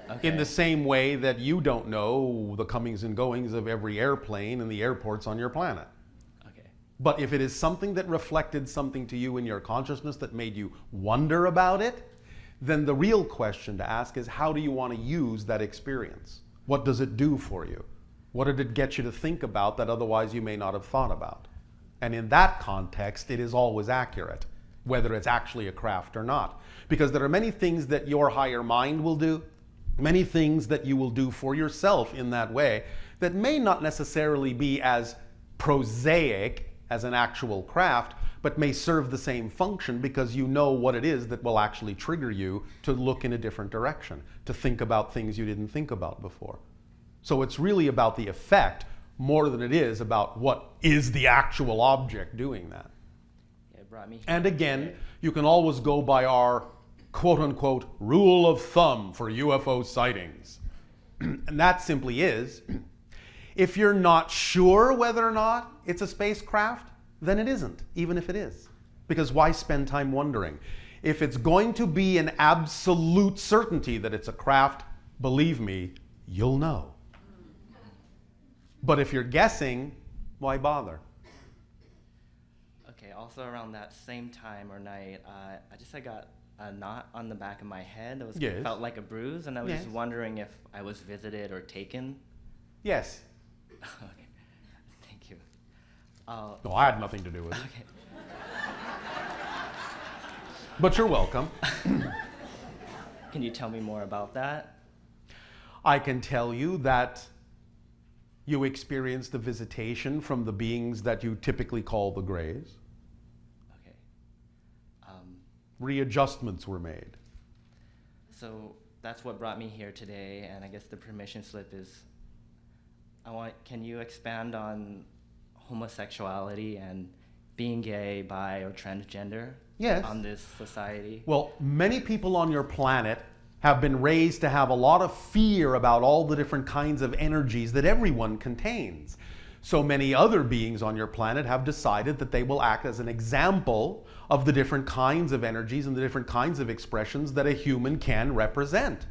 Okay. In the same way that you don't know the comings and goings of every airplane and the airports on your planet. Okay. But if it is something that reflected something to you in your consciousness that made you wonder about it, then the real question to ask is, how do you want to use that experience? What does it do for you? What did it get you to think about that otherwise you may not have thought about? And in that context, it is always accurate, whether it's actually a craft or not. Because there are many things that your higher mind will do, many things that you will do for yourself in that way that may not necessarily be as prosaic as an actual craft, but may serve the same function because you know what it is that will actually trigger you to look in a different direction, to think about things you didn't think about before. So it's really about the effect more than it is about what is the actual object doing that. Yeah, it brought me... And again, you can always go by our quote-unquote rule of thumb for UFO sightings. And that simply is, if you're not sure whether or not it's a spacecraft, then it isn't, even if it is. Because why spend time wondering? If it's going to be an absolute certainty that it's a craft, believe me, you'll know. But if you're guessing, why bother? Okay, also around that same time or night, I got a knot on the back of my head that was Yes. felt like a bruise, and I was Yes. just wondering if I was visited or taken. Yes. Okay, thank you. No, I had nothing to do with it. Okay. But you're welcome. Can you tell me more about that? I can tell you that you experienced a visitation from the beings that you typically call the Greys. Okay. Readjustments were made. So that's what brought me here today, and I guess the permission slip is, can you expand on homosexuality and being gay, bi, or transgender Yes. on this society? Well, many people on your planet have been raised to have a lot of fear about all the different kinds of energies that everyone contains. So many other beings on your planet have decided that they will act as an example of the different kinds of energies and the different kinds of expressions that a human can represent.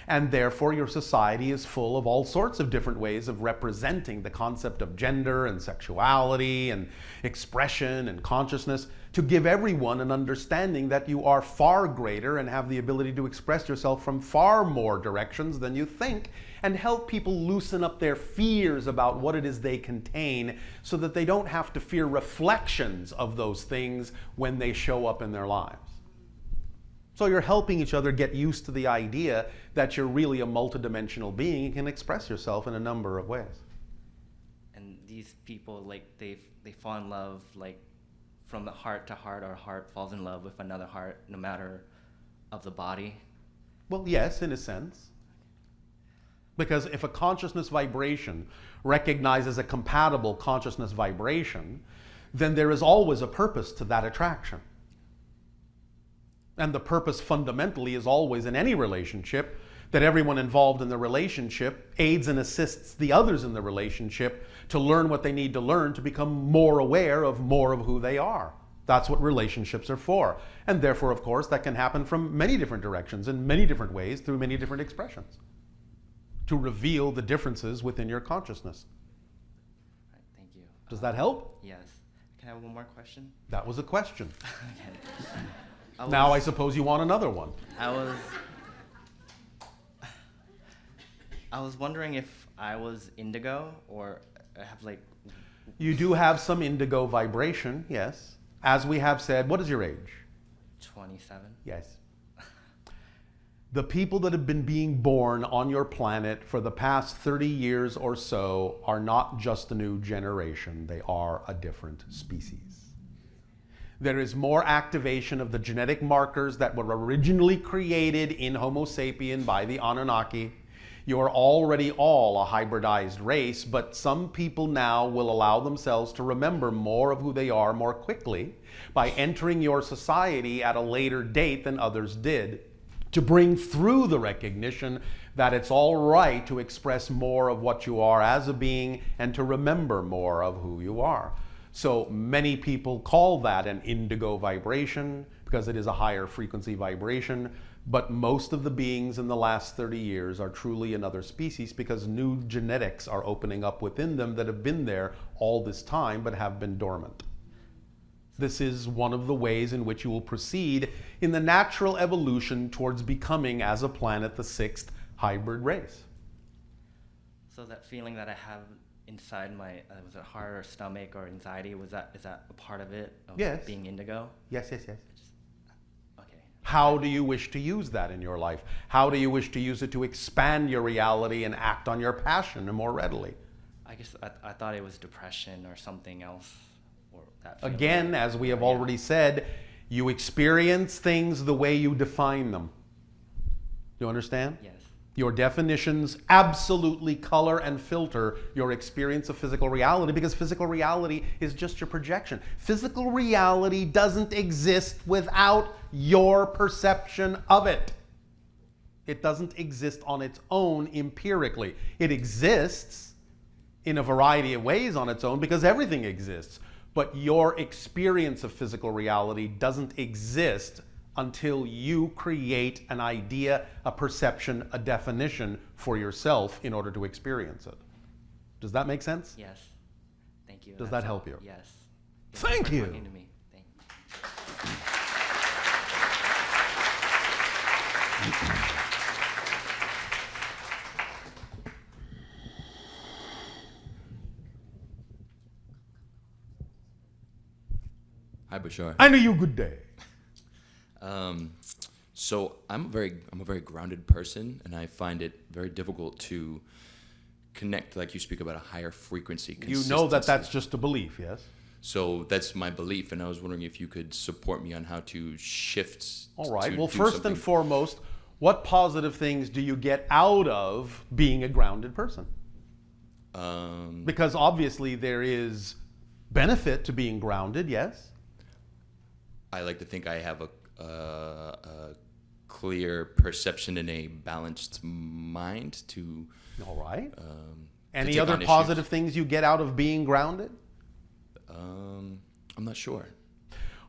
And therefore, your society is full of all sorts of different ways of representing the concept of gender and sexuality and expression and consciousness to give everyone an understanding that you are far greater and have the ability to express yourself from far more directions than you think, and help people loosen up their fears about what it is they contain so that they don't have to fear reflections of those things when they show up in their lives. So you're helping each other get used to the idea that you're really a multidimensional being and can express yourself in a number of ways. And these people, like, they fall in love, like, from the heart to heart, or heart falls in love with another heart, no matter of the body. Well, yes, in a sense. Because if a consciousness vibration recognizes a compatible consciousness vibration, then there is always a purpose to that attraction. And the purpose fundamentally is always in any relationship that everyone involved in the relationship aids and assists the others in the relationship to learn what they need to learn to become more aware of more of who they are. That's what relationships are for. And therefore, of course, that can happen from many different directions, in many different ways, through many different expressions, to reveal the differences within your consciousness. Right, thank you. Does that help? Yes. Can I have one more question? That was a question. Okay. Now I suppose you want another one. I was wondering if I was indigo, or I have, like... You do have some indigo vibration, yes. As we have said, what is your age? 27. Yes. The people that have been being born on your planet for the past 30 years or so are not just a new generation, they are a different species. There is more activation of the genetic markers that were originally created in Homo sapien by the Anunnaki. You are already all a hybridized race, but some people now will allow themselves to remember more of who they are more quickly by entering your society at a later date than others did, to bring through the recognition that it's all right to express more of what you are as a being and to remember more of who you are. So many people call that an indigo vibration because it is a higher frequency vibration, but most of the beings in the last 30 years are truly another species because new genetics are opening up within them that have been there all this time but have been dormant. This is one of the ways in which you will proceed in the natural evolution towards becoming, as a planet, the 6th hybrid race. So that feeling that I have inside my, was it heart or stomach or anxiety, is that a part of it? Of Yes. Being indigo? Yes. Okay. How do you wish to use that in your life? How do you wish to use it to expand your reality and act on your passion more readily? I guess I thought it was depression or something else. Or that feeling. Again, as we have already said, you experience things the way you define them. You understand? Yes. Your definitions absolutely color and filter your experience of physical reality because physical reality is just your projection. Physical reality doesn't exist without your perception of it. It doesn't exist on its own empirically. It exists in a variety of ways on its own because everything exists. But your experience of physical reality doesn't exist until you create an idea, a perception, a definition for yourself in order to experience it. Does that make sense? Yes. Thank you. Does that help you? Yes. Thank for you. talking to me. Thank you. Hi, Bashar. I know you. Good day. So I'm a very grounded person, and I find it very difficult to connect, like you speak about, a higher frequency. You know that that's just a belief, yes? So that's my belief, and I was wondering if you could support me on how to shift. All right. to Well, do first something. and foremost, what positive things do you get out of being a grounded person? Because obviously there is benefit to being grounded, yes? I like to think I have a clear perception and a balanced mind to. All right. To Any take other on positive issues. things you get out of being grounded? I'm not sure.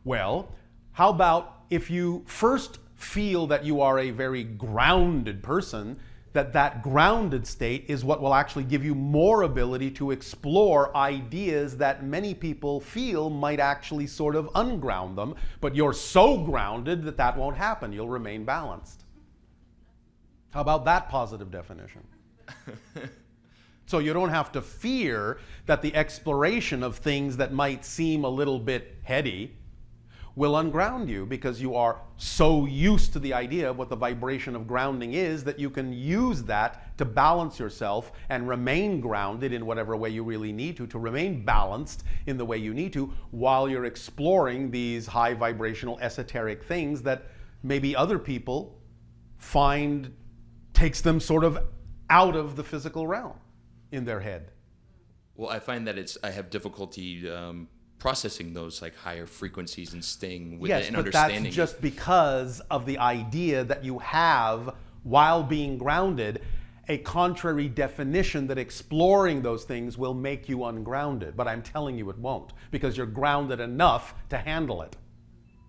Well, how about if you first feel that you are a very grounded person, that grounded state is what will actually give you more ability to explore ideas that many people feel might actually sort of unground them, but you're so grounded that that won't happen. You'll remain balanced. How about that positive definition? So you don't have to fear that the exploration of things that might seem a little bit heady will unground you, because you are so used to the idea of what the vibration of grounding is that you can use that to balance yourself and remain grounded in whatever way you really need to remain balanced in the way you need to, while you're exploring these high vibrational esoteric things that maybe other people find takes them sort of out of the physical realm in their head. Well, I find that I have difficulty processing those like higher frequencies and staying with it and understanding. Yes, but that's just because of the idea that you have, while being grounded, a contrary definition that exploring those things will make you ungrounded. But I'm telling you it won't, because you're grounded enough to handle it.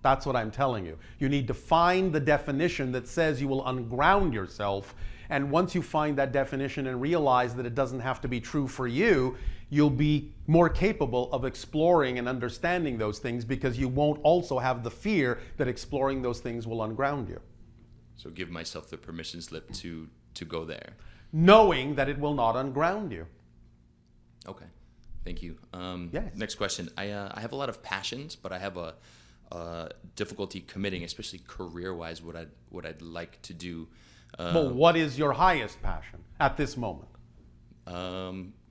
That's what I'm telling you. You need to find the definition that says you will unground yourself. And once you find that definition and realize that it doesn't have to be true for you, you'll be more capable of exploring and understanding those things, because you won't also have the fear that exploring those things will unground you. So give myself the permission slip to go there. Knowing that it will not unground you. Okay, thank you. Yes. Next question. I have a lot of passions, but I have a difficulty committing, especially career-wise, what I'd like to do. Well, what is your highest passion at this moment?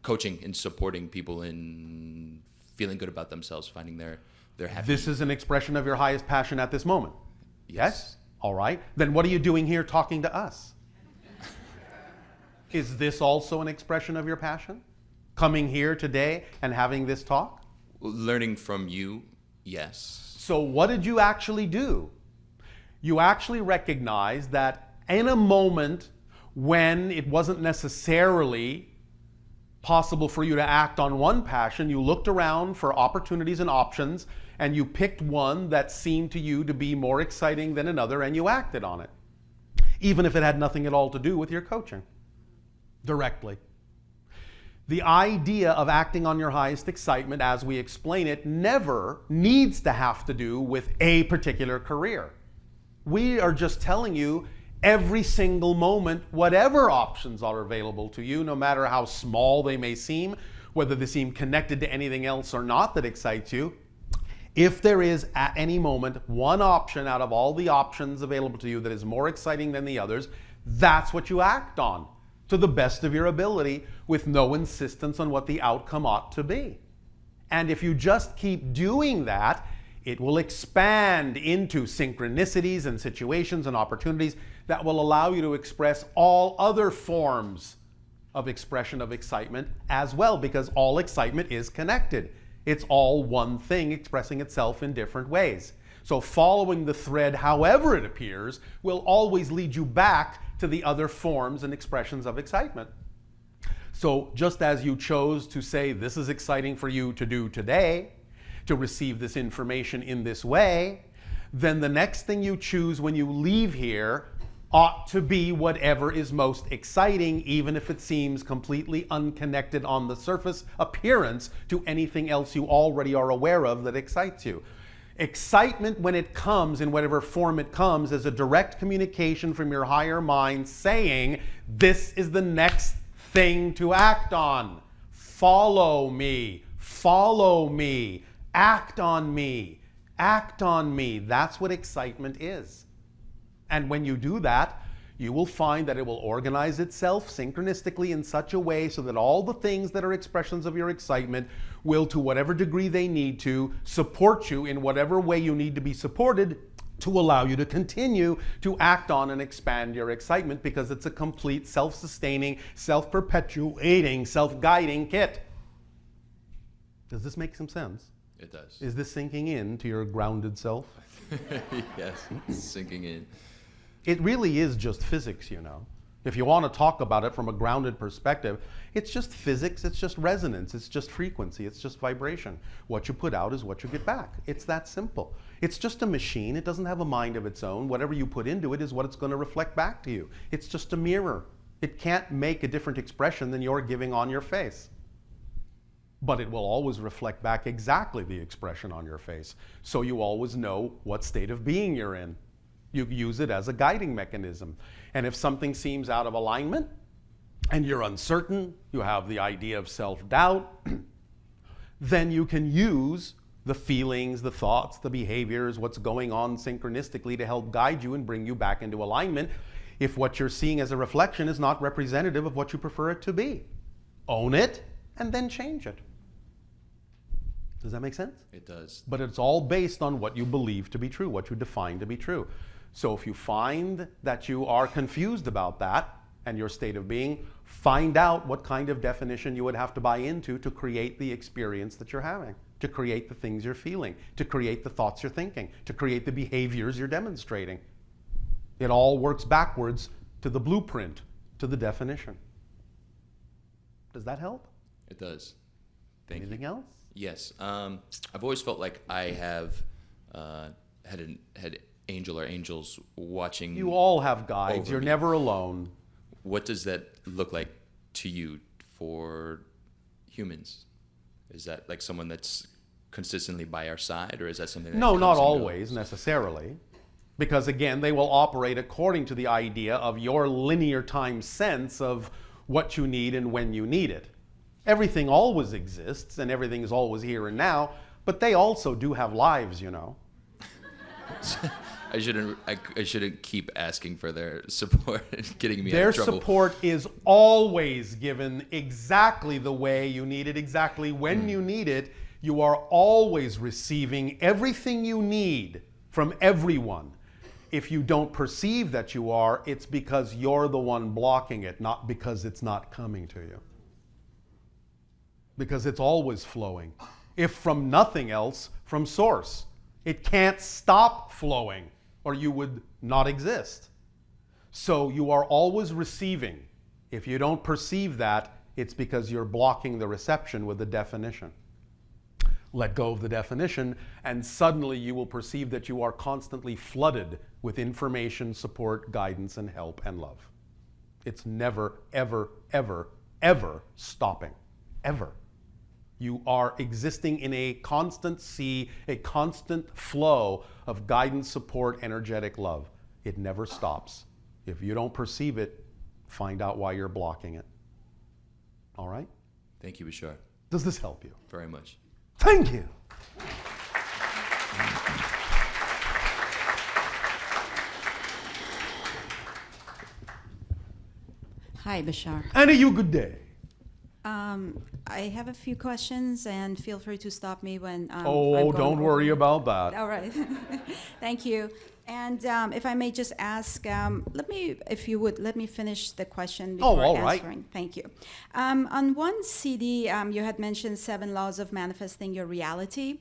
Coaching and supporting people in feeling good about themselves, finding their happiness. This is an expression of your highest passion at this moment? Yes. All right. Then what are you doing here talking to us? Is this also an expression of your passion? Coming here today and having this talk? Learning from you, yes. So what did you actually do? You actually recognized that in a moment when it wasn't necessarily possible for you to act on one passion, you looked around for opportunities and options, and you picked one that seemed to you to be more exciting than another, and you acted on it, even if it had nothing at all to do with your coaching directly. The idea of acting on your highest excitement, as we explain it, never needs to have to do with a particular career. We are just telling you every single moment, whatever options are available to you, no matter how small they may seem, whether they seem connected to anything else or not that excites you, if there is at any moment one option out of all the options available to you that is more exciting than the others, that's what you act on to the best of your ability, with no insistence on what the outcome ought to be. And if you just keep doing that, it will expand into synchronicities and situations and opportunities that will allow you to express all other forms of expression of excitement as well, because all excitement is connected. It's all one thing expressing itself in different ways. So following the thread, however it appears, will always lead you back to the other forms and expressions of excitement. So just as you chose to say this is exciting for you to do today, to receive this information in this way, then the next thing you choose when you leave here ought to be whatever is most exciting, even if it seems completely unconnected on the surface appearance to anything else you already are aware of that excites you. Excitement, when it comes in whatever form it comes, is a direct communication from your higher mind saying, this is the next thing to act on. Follow me, follow me, act on me, act on me. That's what excitement is. And when you do that, you will find that it will organize itself synchronistically in such a way so that all the things that are expressions of your excitement will, to whatever degree they need to, support you in whatever way you need to be supported to allow you to continue to act on and expand your excitement, because it's a complete self-sustaining, self-perpetuating, self-guiding kit. Does this make some sense? It does. Is this sinking in to your grounded self? Yes, it's sinking in. It really is just physics, you know. If you want to talk about it from a grounded perspective, it's just physics, it's just resonance, it's just frequency, it's just vibration. What you put out is what you get back. It's that simple. It's just a machine. It doesn't have a mind of its own. Whatever you put into it is what it's going to reflect back to you. It's just a mirror. It can't make a different expression than you're giving on your face. But it will always reflect back exactly the expression on your face, so you always know what state of being you're in. You use it as a guiding mechanism. And if something seems out of alignment and you're uncertain, you have the idea of self-doubt, then you can use the feelings, the thoughts, the behaviors, what's going on synchronistically to help guide you and bring you back into alignment if what you're seeing as a reflection is not representative of what you prefer it to be. Own it and then change it. Does that make sense? It does. But it's all based on what you believe to be true, what you define to be true. So if you find that you are confused about that and your state of being, find out what kind of definition you would have to buy into to create the experience that you're having, to create the things you're feeling, to create the thoughts you're thinking, to create the behaviors you're demonstrating. It all works backwards to the blueprint, to the definition. Does that help? It does. Thank Anything you. else? Yes. I've always felt like I have had angel or angels watching. You all have guides. over You're me. never alone. What does that look like to you for humans? Is that like someone that's consistently by our side, or is that something that No, comes not and always goes? necessarily. Because again, they will operate according to the idea of your linear time sense of what you need and when you need it. Everything always exists and everything is always here and now, but they also do have lives, you know. I shouldn't keep asking for their support and getting me Their out of trouble. support is always given exactly the way you need it, exactly when you need it. You are always receiving everything you need from everyone. If you don't perceive that you are, it's because you're the one blocking it, not because it's not coming to you. Because it's always flowing. If from nothing else, from source. It can't stop flowing, or you would not exist. So you are always receiving. If you don't perceive that, it's because you're blocking the reception with the definition. Let go of the definition, and suddenly you will perceive that you are constantly flooded with information, support, guidance, and help and love. It's never, ever, ever, ever stopping. Ever. You are existing in a constant sea, a constant flow of guidance, support, energetic love. It never stops. If you don't perceive it, find out why you're blocking it. All right? Thank you, Bashar. Does this help you? Very much. Thank you. Hi, Bashar. And you good day. I have a few questions, and feel free to stop me when I'm Oh, going don't worry over. about that. All right. Thank you. And if I may just ask, if you would, let me finish the question before all right. answering. Thank you. On one CD, you had mentioned 7 laws of manifesting your reality.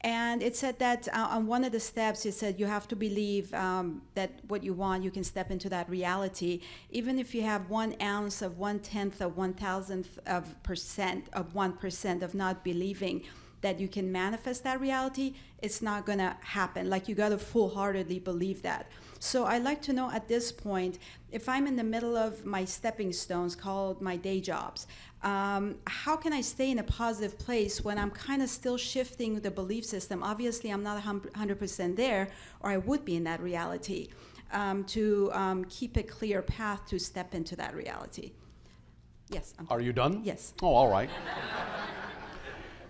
And it said that on one of the steps, it said you have to believe that what you want, you can step into that reality. Even if you have 1 ounce of 1/10 of 1,000th of percent of 1% of not believing that you can manifest that reality, it's not gonna happen. Like, you gotta full-heartedly believe that. So I'd like to know at this point, if I'm in the middle of my stepping stones called my day jobs, how can I stay in a positive place when I'm kind of still shifting the belief system? Obviously, I'm not 100% there, or I would be in that reality, to keep a clear path to step into that reality. Yes. Are you done? Yes. Oh, all right.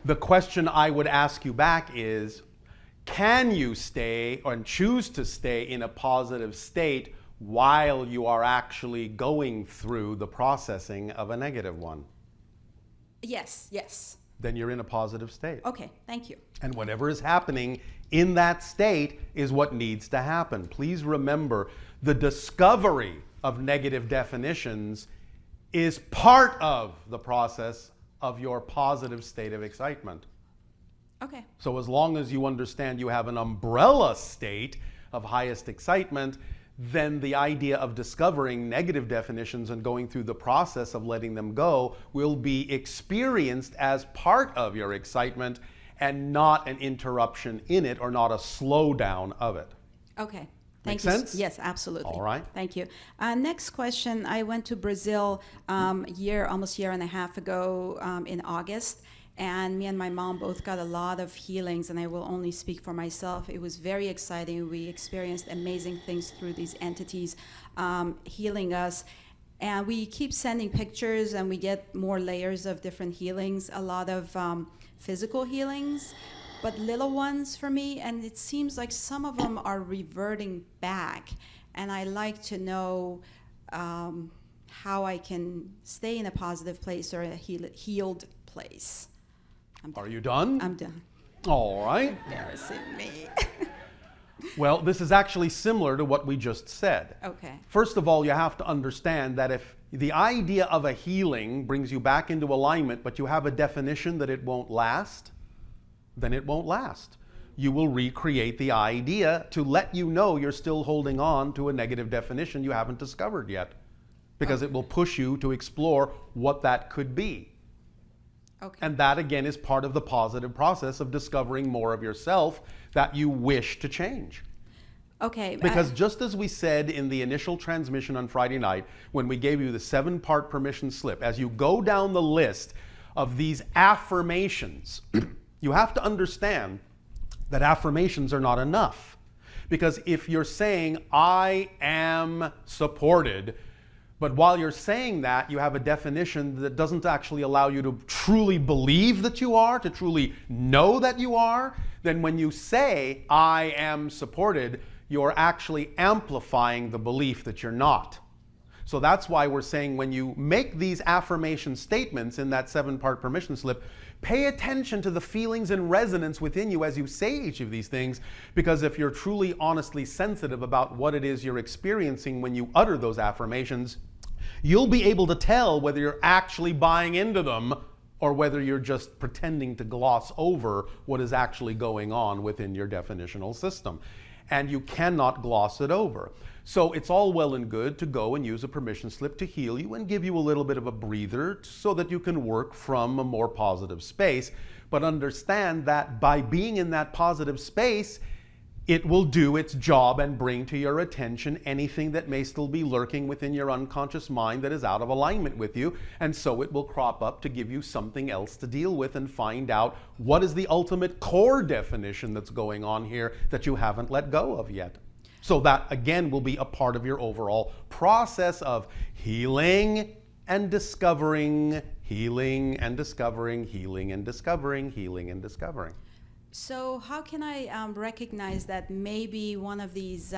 The question I would ask you back is, can you stay or choose to stay in a positive state while you are actually going through the processing of a negative one? Yes, yes. Then you're in a positive state. Okay, thank you. And whatever is happening in that state is what needs to happen. Please remember, the discovery of negative definitions is part of the process of your positive state of excitement. Okay. So as long as you understand you have an umbrella state of highest excitement, then the idea of discovering negative definitions and going through the process of letting them go will be experienced as part of your excitement and not an interruption in it, or not a slowdown of it. Okay. Make Thank you. sense? Yes, absolutely. All right. Thank you. Next question. I went to Brazil almost a year and a half ago in August, and me and my mom both got a lot of healings, and I will only speak for myself. It was very exciting. We experienced amazing things through these entities healing us. And we keep sending pictures, and we get more layers of different healings, a lot of physical healings. but little ones for me, and it seems like some of them are reverting back. And I like to know how I can stay in a positive place or a healed place. Are you done? I'm done. All right. Embarrassing me. Well, this is actually similar to what we just said. Okay. First of all, you have to understand that if the idea of a healing brings you back into alignment, but you have a definition that it won't last, then it won't last. You will recreate the idea to let you know you're still holding on to a negative definition you haven't discovered yet, because it will push you to explore what that could be. Okay. And that, again, is part of the positive process of discovering more of yourself that you wish to change. Okay. Because just as we said in the initial transmission on Friday night, when we gave you the 7-part permission slip, as you go down the list of these affirmations, you have to understand that affirmations are not enough. Because if you're saying, I am supported, but while you're saying that, you have a definition that doesn't actually allow you to truly believe that you are, to truly know that you are, then when you say, I am supported, you're actually amplifying the belief that you're not. So that's why we're saying when you make these affirmation statements in that 7-part permission slip, pay attention to the feelings and resonance within you as you say each of these things, because if you're truly honestly sensitive about what it is you're experiencing when you utter those affirmations, you'll be able to tell whether you're actually buying into them or whether you're just pretending to gloss over what is actually going on within your definitional system. And you cannot gloss it over. So it's all well and good to go and use a permission slip to heal you and give you a little bit of a breather so that you can work from a more positive space. But understand that by being in that positive space, it will do its job and bring to your attention anything that may still be lurking within your unconscious mind that is out of alignment with you. And so it will crop up to give you something else to deal with and find out what is the ultimate core definition that's going on here that you haven't let go of yet. So that, again, will be a part of your overall process of healing and discovering, healing and discovering, healing and discovering, healing and discovering. So how can I recognize that maybe one of these,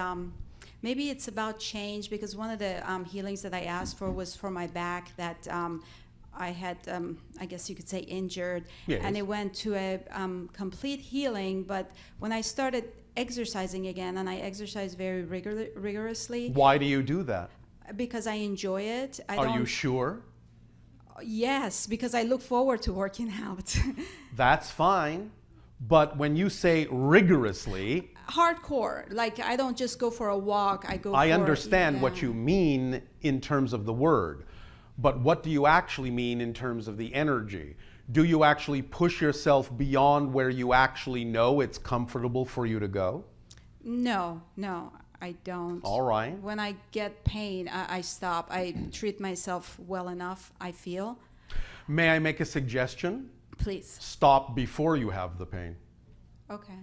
maybe it's about change, because one of the healings that I asked for was for my back that I had, I guess you could say, injured. Yes. And it went to a complete healing. But when I started exercising again, and I exercise very rigorously. Why do you do that? Because I enjoy it. Are you sure? Yes, because I look forward to working out. That's fine. But when you say rigorously, hardcore, like I don't just go for a walk, I understand what you mean in terms of the word, but what do you actually mean in terms of the energy? Do you actually push yourself beyond where you actually know it's comfortable for you to go? No, I don't. All right. When I get pain, I stop. I treat myself well enough, I feel. May I make a suggestion? Please. Stop before you have the pain. Okay.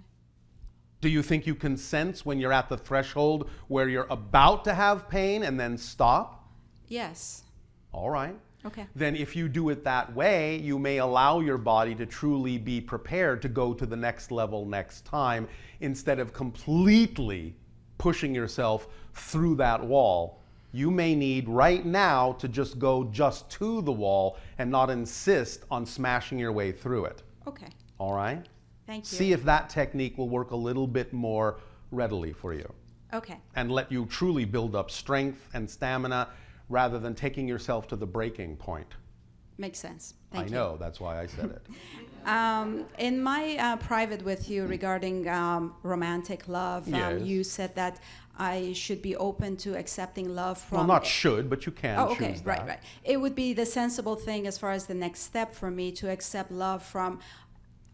Do you think you can sense when you're at the threshold where you're about to have pain and then stop? Yes. All right. Okay. Then if you do it that way, you may allow your body to truly be prepared to go to the next level next time, instead of completely pushing yourself through that wall. You may need right now to just go just to the wall and not insist on smashing your way through it. Okay. All right? Thank you. See if that technique will work a little bit more readily for you. Okay. And let you truly build up strength and stamina rather than taking yourself to the breaking point. Makes sense. Thank you. I know, that's why I said it. In my private with you regarding romantic love, Yes. you said that I should be open to accepting love from... Well, not should, but you can okay, choose that. right. It would be the sensible thing as far as the next step for me to accept love from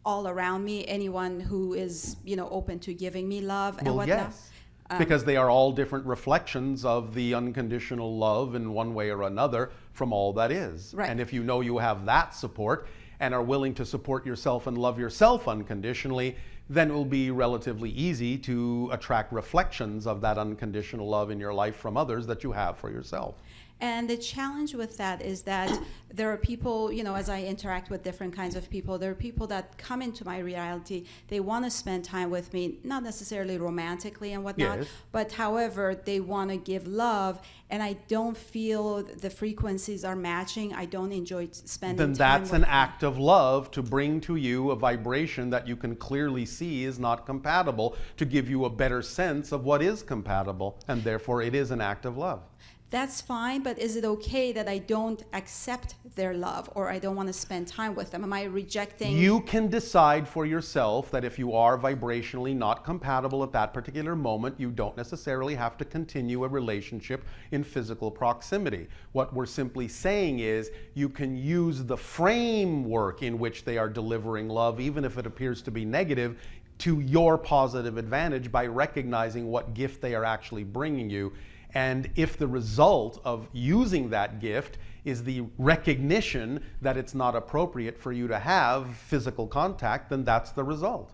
all around me, anyone who is, open to giving me love and Well, whatnot. yes, because they are all different reflections of the unconditional love in one way or another from all that is. Right. And if you know you have that support and are willing to support yourself and love yourself unconditionally, then it will be relatively easy to attract reflections of that unconditional love in your life from others that you have for yourself. And the challenge with that is that there are people, you know, as I interact with different kinds of people, there are people that come into my reality, they want to spend time with me, not necessarily romantically and whatnot, Yes. but however, they want to give love, and I don't feel the frequencies are matching. I don't enjoy spending Then time that's with an them. act of love to bring to you a vibration that you can clearly see is not compatible, to give you a better sense of what is compatible, and therefore it is an act of love. That's fine, but is it okay that I don't accept their love, or I don't want to spend time with them? Am I rejecting? You can decide for yourself that if you are vibrationally not compatible at that particular moment, you don't necessarily have to continue a relationship in physical proximity. What we're simply saying is you can use the framework in which they are delivering love, even if it appears to be negative, to your positive advantage by recognizing what gift they are actually bringing you. And if the result of using that gift is the recognition that it's not appropriate for you to have physical contact, then that's the result.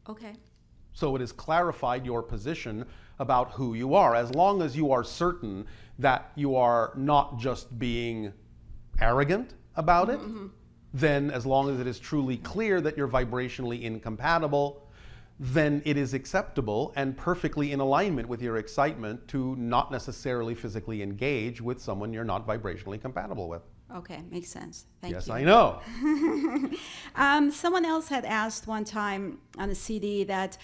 Okay. So it has clarified your position about who you are. As long as you are certain that you are not just being arrogant about it, then as long as it is truly clear that you're vibrationally incompatible, then it is acceptable and perfectly in alignment with your excitement to not necessarily physically engage with someone you're not vibrationally compatible with. Okay, makes sense. Thank Yes, you. I know. Someone else had asked one time on a CD that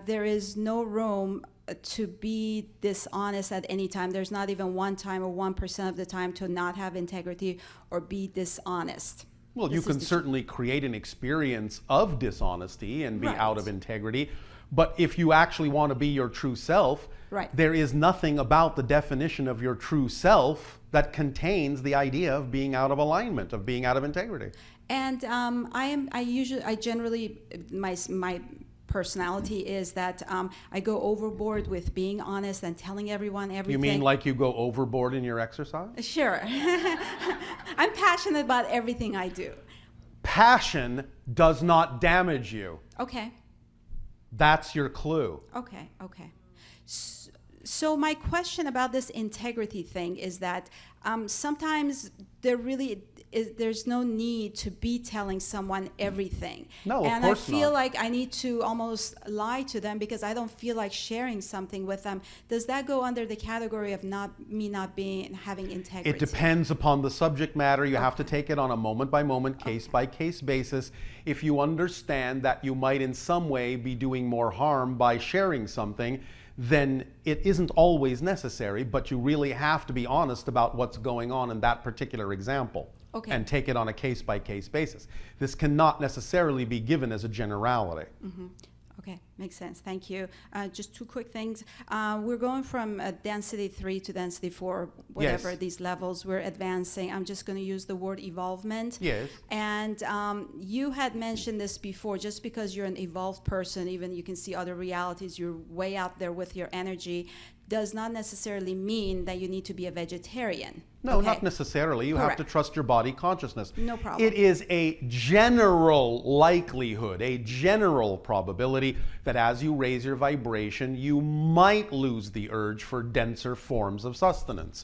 there is no room to be dishonest at any time. There's not even one time or 1% of the time to not have integrity or be dishonest. Well, you This is can the- certainly create an experience of dishonesty and be Right. out of integrity. But if you actually want to be your true self, Right. there is nothing about the definition of your true self that contains the idea of being out of alignment, of being out of integrity. And I generally, my personality is that I go overboard with being honest and telling everyone everything. You mean like you go overboard in your exercise? Sure. I'm passionate about everything I do. Passion does not damage you. Okay. That's your clue. Okay. So my question about this integrity thing is that sometimes there's no need to be telling someone everything. No, of and course I feel not. like I need to almost lie to them because I don't feel like sharing something with them. Does that go under the category of not having integrity? It depends upon the subject matter. You have to take it on a moment-by-moment, case-by-case basis. If you understand that you might in some way be doing more harm by sharing something, then it isn't always necessary, but you really have to be honest about what's going on in that particular example. Okay. And take it on a case-by-case basis. This cannot necessarily be given as a generality. Okay, makes sense. Thank you. Just two quick things. We're going from density 3 to density 4, whatever Yes. these levels. We're advancing. I'm just going to use the word evolvement. Yes. And you had mentioned this before. Just because you're an evolved person, even you can see other realities, you're way out there with your energy, does not necessarily mean that you need to be a vegetarian. No, Okay. not necessarily. You have to Correct. trust your body consciousness. No problem. It is a general likelihood, a general probability that as you raise your vibration, you might lose the urge for denser forms of sustenance.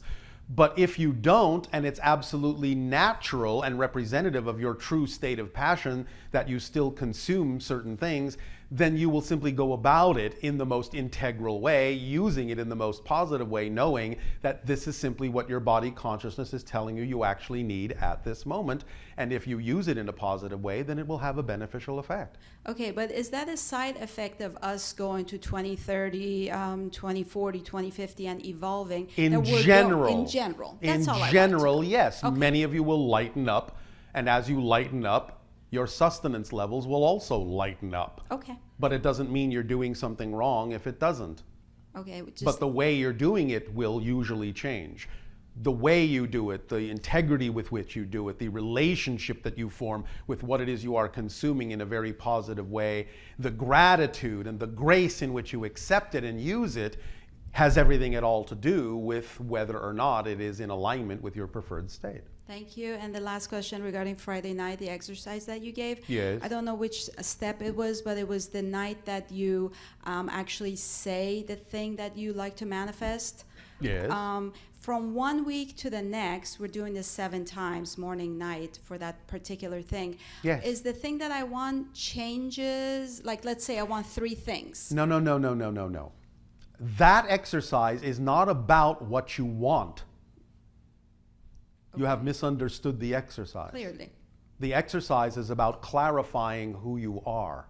But if you don't, and it's absolutely natural and representative of your true state of passion that you still consume certain things, then you will simply go about it in the most integral way, using it in the most positive way, knowing that this is simply what your body consciousness is telling you you actually need at this moment. And if you use it in a positive way, then it will have a beneficial effect. Okay, but is that a side effect of us going to 2030, 2040, 2050 and evolving? In that we're general. in general. That's all I want In to general, know. yes. Okay. Many of you will lighten up. And as you lighten up, your sustenance levels will also lighten up. Okay. But it doesn't mean you're doing something wrong if it doesn't. Okay. Just, But the way you're doing it will usually change. The way you do it, the integrity with which you do it, the relationship that you form with what it is you are consuming in a very positive way, the gratitude and the grace in which you accept it and use it has everything at all to do with whether or not it is in alignment with your preferred state. Thank you. And the last question regarding Friday night, the exercise that you gave. Yes. I don't know which step it was, but it was the night that you actually say the thing that you like to manifest. Yes. From 1 week to the next, we're doing this 7 times, morning, night, for that particular thing. Yes. Is the thing that I want changes? Like, let's say I want 3 things. No, no, no, no, no, no, no. That exercise is not about what you want. You have misunderstood the exercise. Clearly. The exercise is about clarifying who you are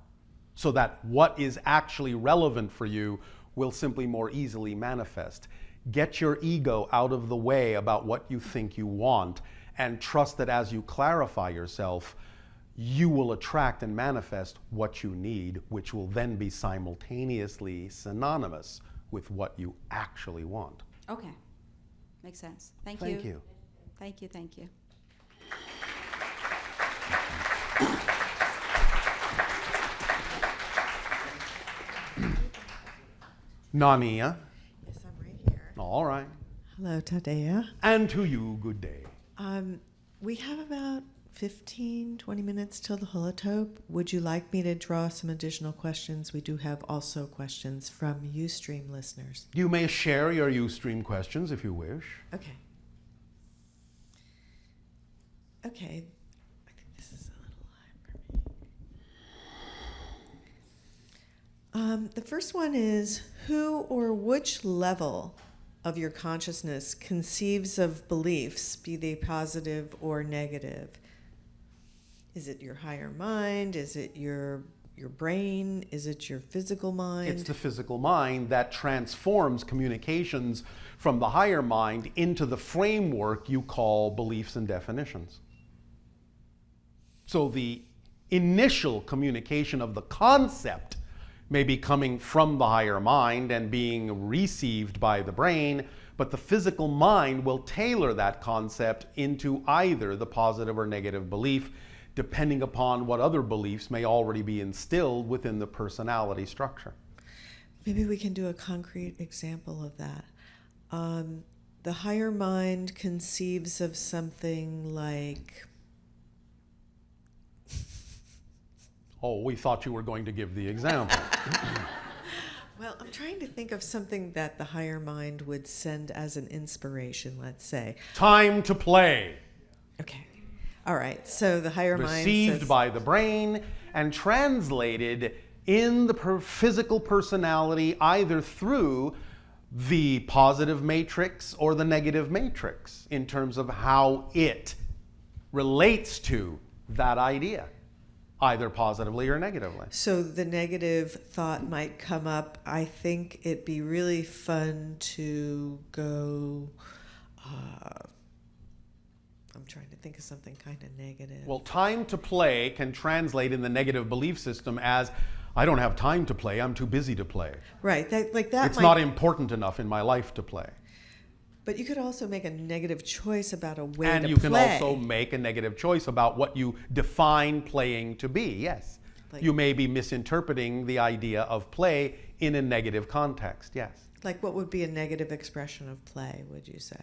so that what is actually relevant for you will simply more easily manifest. Get your ego out of the way about what you think you want and trust that as you clarify yourself, you will attract and manifest what you need, which will then be simultaneously synonymous with what you actually want. Okay. Makes sense. Thank you. Thank you. Thank you, thank you. Nania. Yes, I'm right here. All right. Hello, Tadea. And to you, good day. We have about 15, 20 minutes till the holotope. Would you like me to draw some additional questions? We do have also questions from Ustream listeners. You may share your Ustream questions if you wish. Okay. Okay. I think this is a little high for me. The first one is, who or which level of your consciousness conceives of beliefs, be they positive or negative? Is it your higher mind? Is it your brain? Is it your physical mind? It's the physical mind that transforms communications from the higher mind into the framework you call beliefs and definitions. So the initial communication of the concept may be coming from the higher mind and being received by the brain, but the physical mind will tailor that concept into either the positive or negative belief, depending upon what other beliefs may already be instilled within the personality structure. Maybe we can do a concrete example of that. The higher mind conceives of something like... Oh, we thought you were going to give the example. Well, I'm trying to think of something that the higher mind would send as an inspiration, let's say. Time to play. Okay. All right. So the higher mind Received says, by the brain and translated in the physical personality either through the positive matrix or the negative matrix in terms of how it relates to that idea, either positively or negatively. So the negative thought might come up, I think it'd be really fun to go... I'm trying to think of something kind of negative. Well, time to play can translate in the negative belief system as, I don't have time to play, I'm too busy to play. Right, that It's not important enough in my life to play. But you could also make a negative choice about a way to play. And you can also make a negative choice about what you define playing to be, yes. Like, you may be misinterpreting the idea of play in a negative context, yes. Like what would be a negative expression of play, would you say?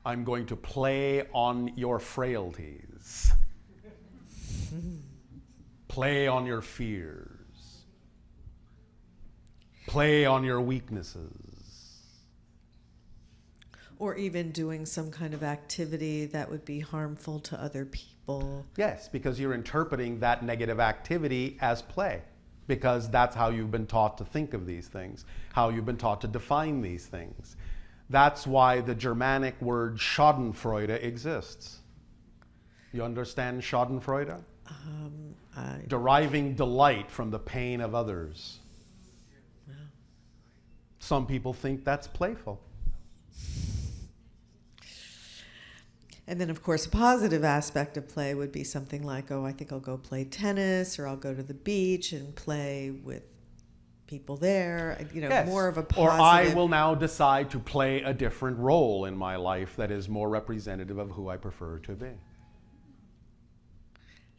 I'm going to play on your frailties. Play on your fears. Play on your weaknesses. Or even doing some kind of activity that would be harmful to other people. Yes, because you're interpreting that negative activity as play. Because that's how you've been taught to think of these things, how you've been taught to define these things. That's why the Germanic word Schadenfreude exists. You understand Schadenfreude? Deriving delight from the pain of others. Wow. Some people think that's playful. And then, of course, a positive aspect of play would be something like, oh, I think I'll go play tennis, or I'll go to the beach and play with people there, Yes. more of a Or positive... I will now decide to play a different role in my life that is more representative of who I prefer to be.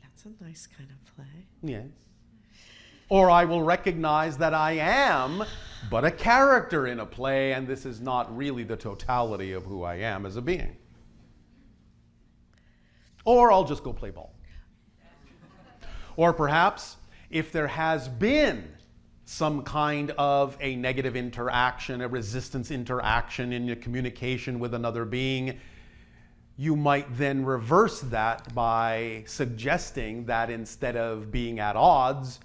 That's a nice kind of play. Yes. Or I will recognize that I am but a character in a play, and this is not really the totality of who I am as a being. Or I'll just go play ball. Or perhaps, if there has been some kind of a negative interaction, a resistance interaction in your communication with another being, you might then reverse that by suggesting that instead of being at odds,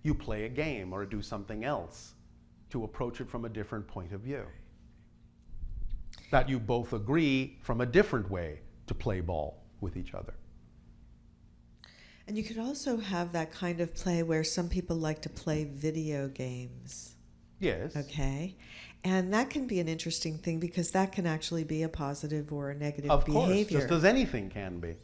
you play a game or do something else to approach it from a different point of view. That you both agree from a different way to play ball with each other. And you could also have that kind of play where some people like to play video games. Yes. Okay. And that can be an interesting thing because that can actually be a positive or a negative Of behavior. course, just as anything can be.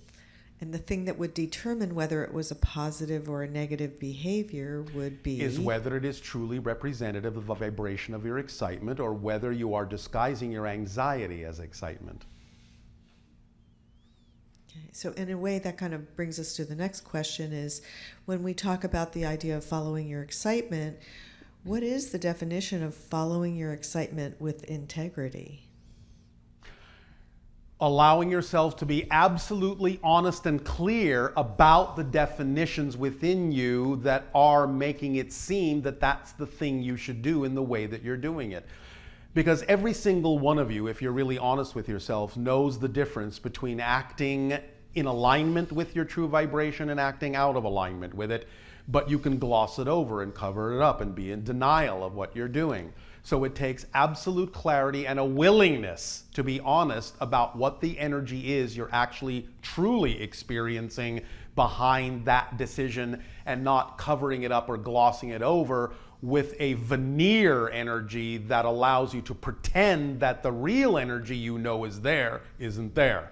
And the thing that would determine whether it was a positive or a negative behavior would be... is whether it is truly representative of the vibration of your excitement or whether you are disguising your anxiety as excitement. Okay. So in a way, that kind of brings us to the next question is, when we talk about the idea of following your excitement, what is the definition of following your excitement with integrity? Allowing yourself to be absolutely honest and clear about the definitions within you that are making it seem that that's the thing you should do in the way that you're doing it. Because every single one of you, if you're really honest with yourself, knows the difference between acting in alignment with your true vibration and acting out of alignment with it. But you can gloss it over and cover it up and be in denial of what you're doing. So it takes absolute clarity and a willingness to be honest about what the energy is you're actually truly experiencing behind that decision, and not covering it up or glossing it over with a veneer energy that allows you to pretend that the real energy you know is there isn't there.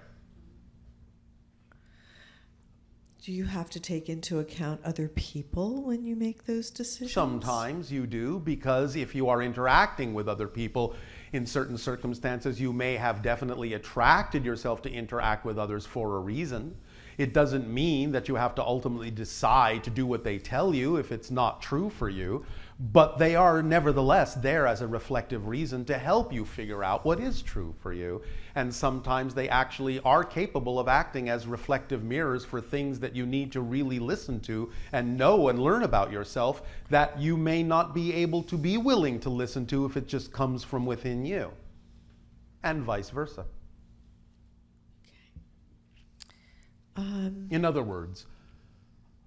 Do you have to take into account other people when you make those decisions? Sometimes you do, because if you are interacting with other people in certain circumstances, you may have definitely attracted yourself to interact with others for a reason. It doesn't mean that you have to ultimately decide to do what they tell you if it's not true for you, but they are nevertheless there as a reflective reason to help you figure out what is true for you. And sometimes they actually are capable of acting as reflective mirrors for things that you need to really listen to and know and learn about yourself that you may not be able to be willing to listen to if it just comes from within you, and vice versa. In other words,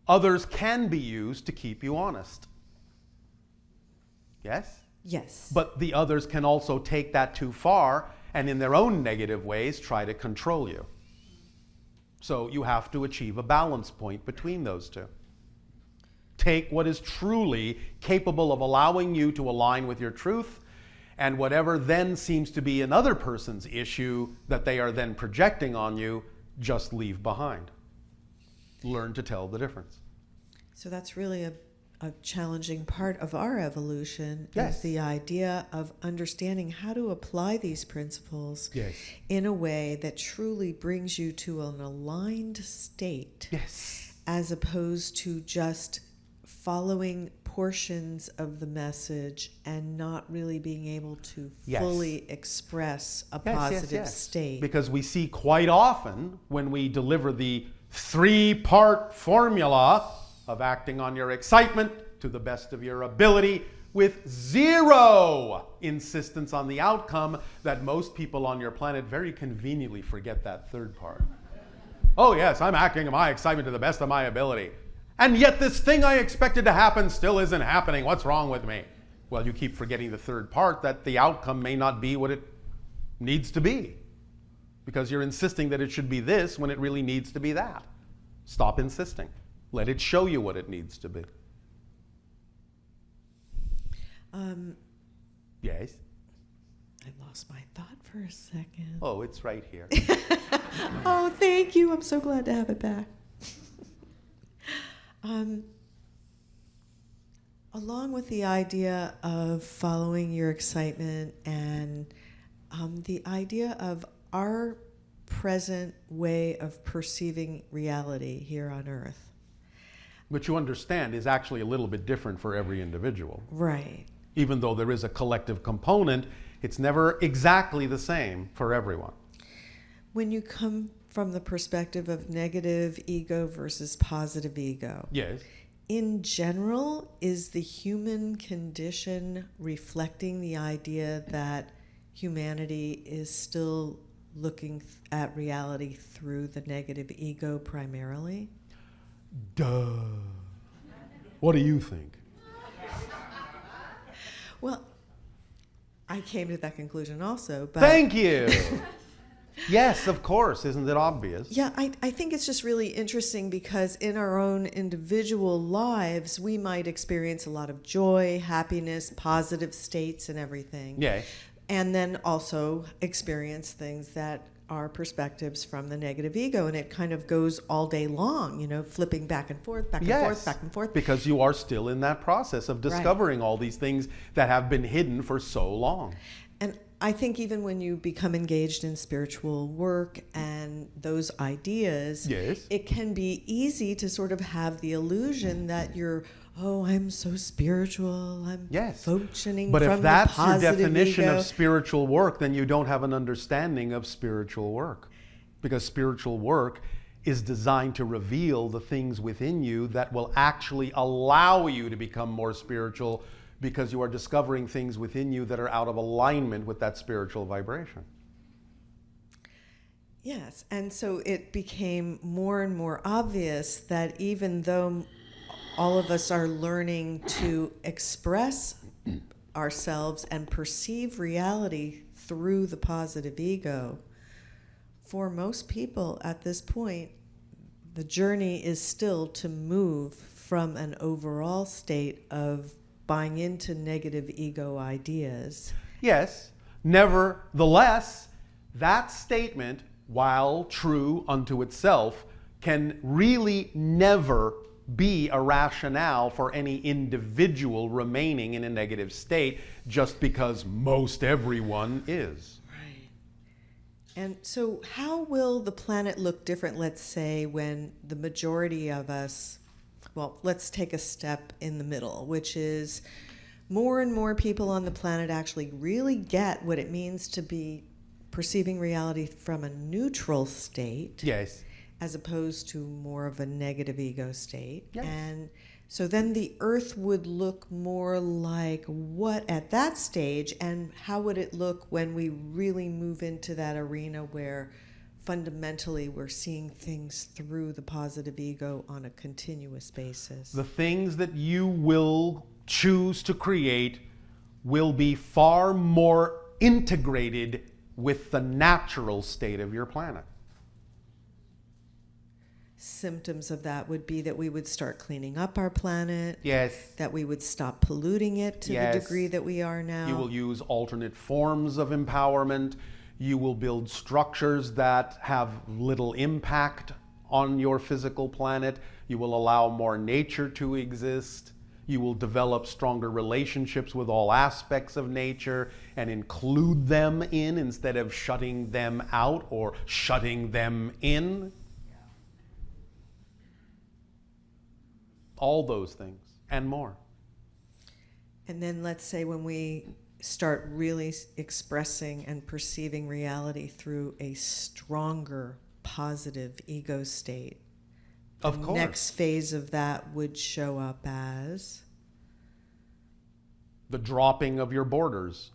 others can be used to keep you honest. Yes? Yes. But the others can also take that too far and in their own negative ways try to control you. So you have to achieve a balance point between those two. Take what is truly capable of allowing you to align with your truth, and whatever then seems to be another person's issue that they are then projecting on you, just leave behind. Learn to tell the difference. So that's really a challenging part of our evolution. Yes. Is the idea of understanding how to apply these principles Yes. in a way that truly brings you to an aligned state. Yes. As opposed to just following portions of the message and not really being able to Yes. fully express a Yes, positive state. Because we see quite often when we deliver the 3-part formula of acting on your excitement to the best of your ability with 0 insistence on the outcome, that most people on your planet very conveniently forget that third part. Oh yes, I'm acting on my excitement to the best of my ability. And yet this thing I expected to happen still isn't happening. What's wrong with me? Well, you keep forgetting the third part, that the outcome may not be what it needs to be. Because you're insisting that it should be this when it really needs to be that. Stop insisting. Let it show you what it needs to be. Yes? I lost my thought for a second. Oh, it's right here. Oh, thank you. I'm so glad to have it back. Along with the idea of following your excitement and the idea of our present way of perceiving reality here on Earth. Which you understand is actually a little bit different for every individual. Right. Even though there is a collective component, it's never exactly the same for everyone. When you come from the perspective of negative ego versus positive ego. Yes. in general, is the human condition reflecting the idea that humanity is still looking at reality through the negative ego primarily? Duh. What do you think? Well, I came to that conclusion also, but... Thank you! Yes, of course. Isn't it obvious? Yeah, I think it's just really interesting because in our own individual lives, we might experience a lot of joy, happiness, positive states and everything. Yeah. And then also experience things that are perspectives from the negative ego. And it kind of goes all day long, you know, flipping back and forth, back and forth, back and forth. Because you are still in that process of discovering all these things that have been hidden for so long. And I think even when you become engaged in spiritual work and those ideas, it can be easy to sort of have the illusion that you're, oh, I'm so spiritual, I'm functioning but from if that's the your positive definition ego. of spiritual work, then you don't have an understanding of spiritual work. Because spiritual work is designed to reveal the things within you that will actually allow you to become more spiritual, because you are discovering things within you that are out of alignment with that spiritual vibration. Yes, and so it became more and more obvious that even though all of us are learning to express ourselves and perceive reality through the positive ego, for most people at this point, the journey is still to move from an overall state of buying into negative ego ideas. Yes, nevertheless, that statement, while true unto itself, can really never be a rationale for any individual remaining in a negative state just because most everyone is. Right. And so how will the planet look different, let's say, when the majority of us, well, let's take a step in the middle, which is more and more people on the planet actually really get what it means to be perceiving reality from a neutral state. Yes. As opposed to more of a negative ego state. Yes. And so then the Earth would look more like what at that stage, and how would it look when we really move into that arena where fundamentally we're seeing things through the positive ego on a continuous basis? The things that you will choose to create will be far more integrated with the natural state of your planet. Symptoms of that would be that we would start cleaning up our planet. Yes. That we would stop polluting it to the degree that we are now. You will use alternate forms of empowerment. You will build structures that have little impact on your physical planet. You will allow more nature to exist. You will develop stronger relationships with all aspects of nature and include them in instead of shutting them out or shutting them in. All those things and more. And then let's say when we start really expressing and perceiving reality through a stronger positive ego state, of course, next phase of that would show up as the dropping of your borders,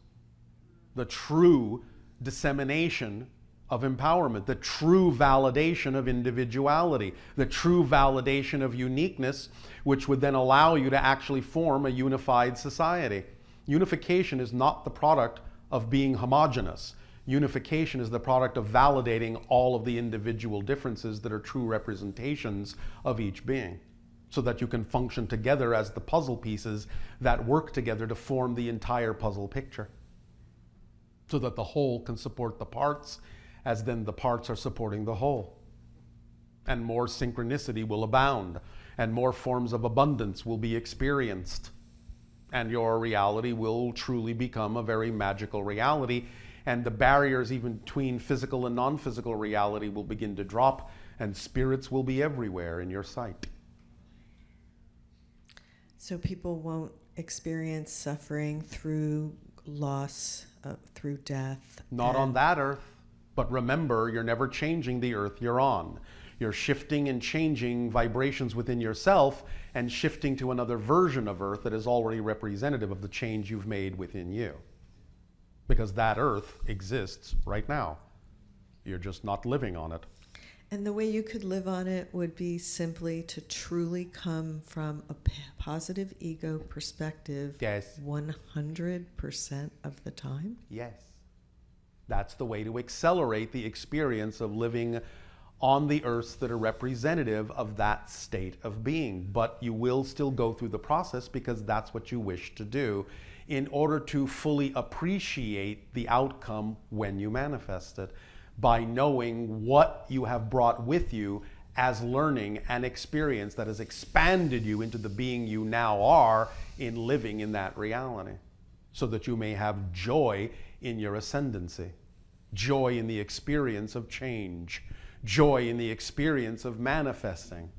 the true dissemination of empowerment, the true validation of individuality, the true validation of uniqueness, which would then allow you to actually form a unified society. Unification is not the product of being homogeneous. Unification is the product of validating all of the individual differences that are true representations of each being, so that you can function together as the puzzle pieces that work together to form the entire puzzle picture, so that the whole can support the parts, as then the parts are supporting the whole. And more synchronicity will abound, and more forms of abundance will be experienced. And your reality will truly become a very magical reality, and the barriers even between physical and non-physical reality will begin to drop, and spirits will be everywhere in your sight. So people won't experience suffering through loss, through death. Not on that earth. But remember, you're never changing the earth you're on. You're shifting and changing vibrations within yourself and shifting to another version of Earth that is already representative of the change you've made within you. Because that Earth exists right now. You're just not living on it. And the way you could live on it would be simply to truly come from a positive ego perspective. Yes. 100% of the time. Yes. That's the way to accelerate the experience of living on the earths that are representative of that state of being. But you will still go through the process because that's what you wish to do in order to fully appreciate the outcome when you manifest it, by knowing what you have brought with you as learning and experience that has expanded you into the being you now are in living in that reality, so that you may have joy in your ascendancy, joy in the experience of change, joy in the experience of manifesting.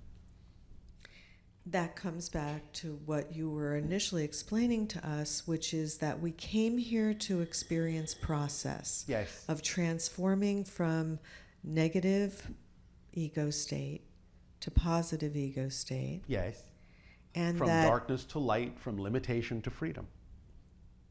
That comes back to what you were initially explaining to us, which is that we came here to experience process. Yes. Of transforming from negative ego state to positive ego state. Yes. And from that, darkness to light, from limitation to freedom.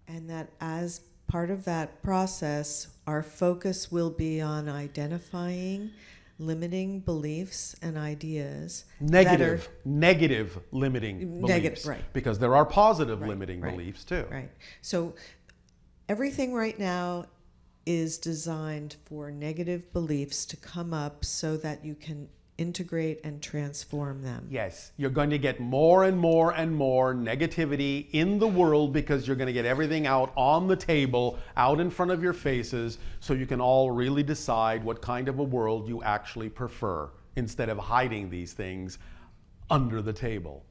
And that as part of that process, our focus will be on identifying limiting beliefs and ideas. Negative limiting beliefs. Negative, right. Because there are positive Right, limiting right, beliefs too. Right. So everything right now is designed for negative beliefs to come up so that you can integrate and transform them. Yes, you're going to get more and more and more negativity in the world because you're going to get everything out on the table, out in front of your faces, so you can all really decide what kind of a world you actually prefer, instead of hiding these things under the table.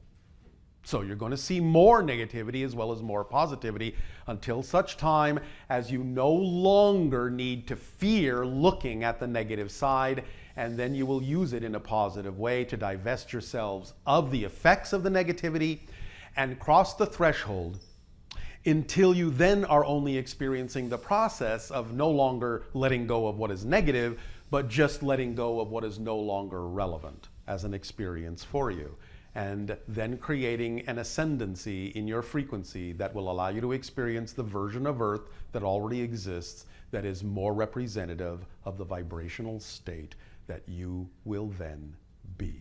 So you're going to see more negativity as well as more positivity until such time as you no longer need to fear looking at the negative side, and then you will use it in a positive way to divest yourselves of the effects of the negativity and cross the threshold until you then are only experiencing the process of no longer letting go of what is negative, but just letting go of what is no longer relevant as an experience for you. And then creating an ascendancy in your frequency that will allow you to experience the version of Earth that already exists that is more representative of the vibrational state that you will then be.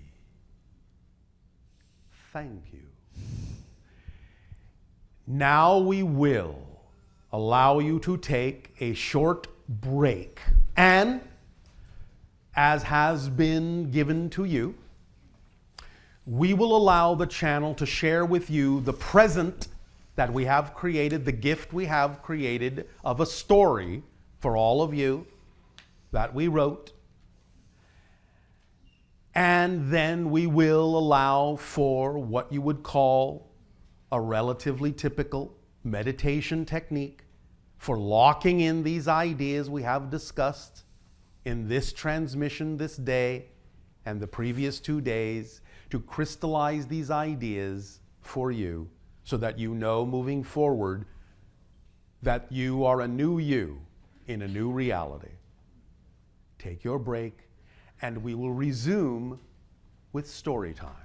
Thank you. Now we will allow you to take a short break, and as has been given to you, we will allow the channel to share with you the present that we have created, the gift we have created of a story for all of you that we wrote. And then we will allow for what you would call a relatively typical meditation technique for locking in these ideas we have discussed in this transmission this day and the previous 2 days, to crystallize these ideas for you so that you know moving forward that you are a new you in a new reality. Take your break, and we will resume with story time.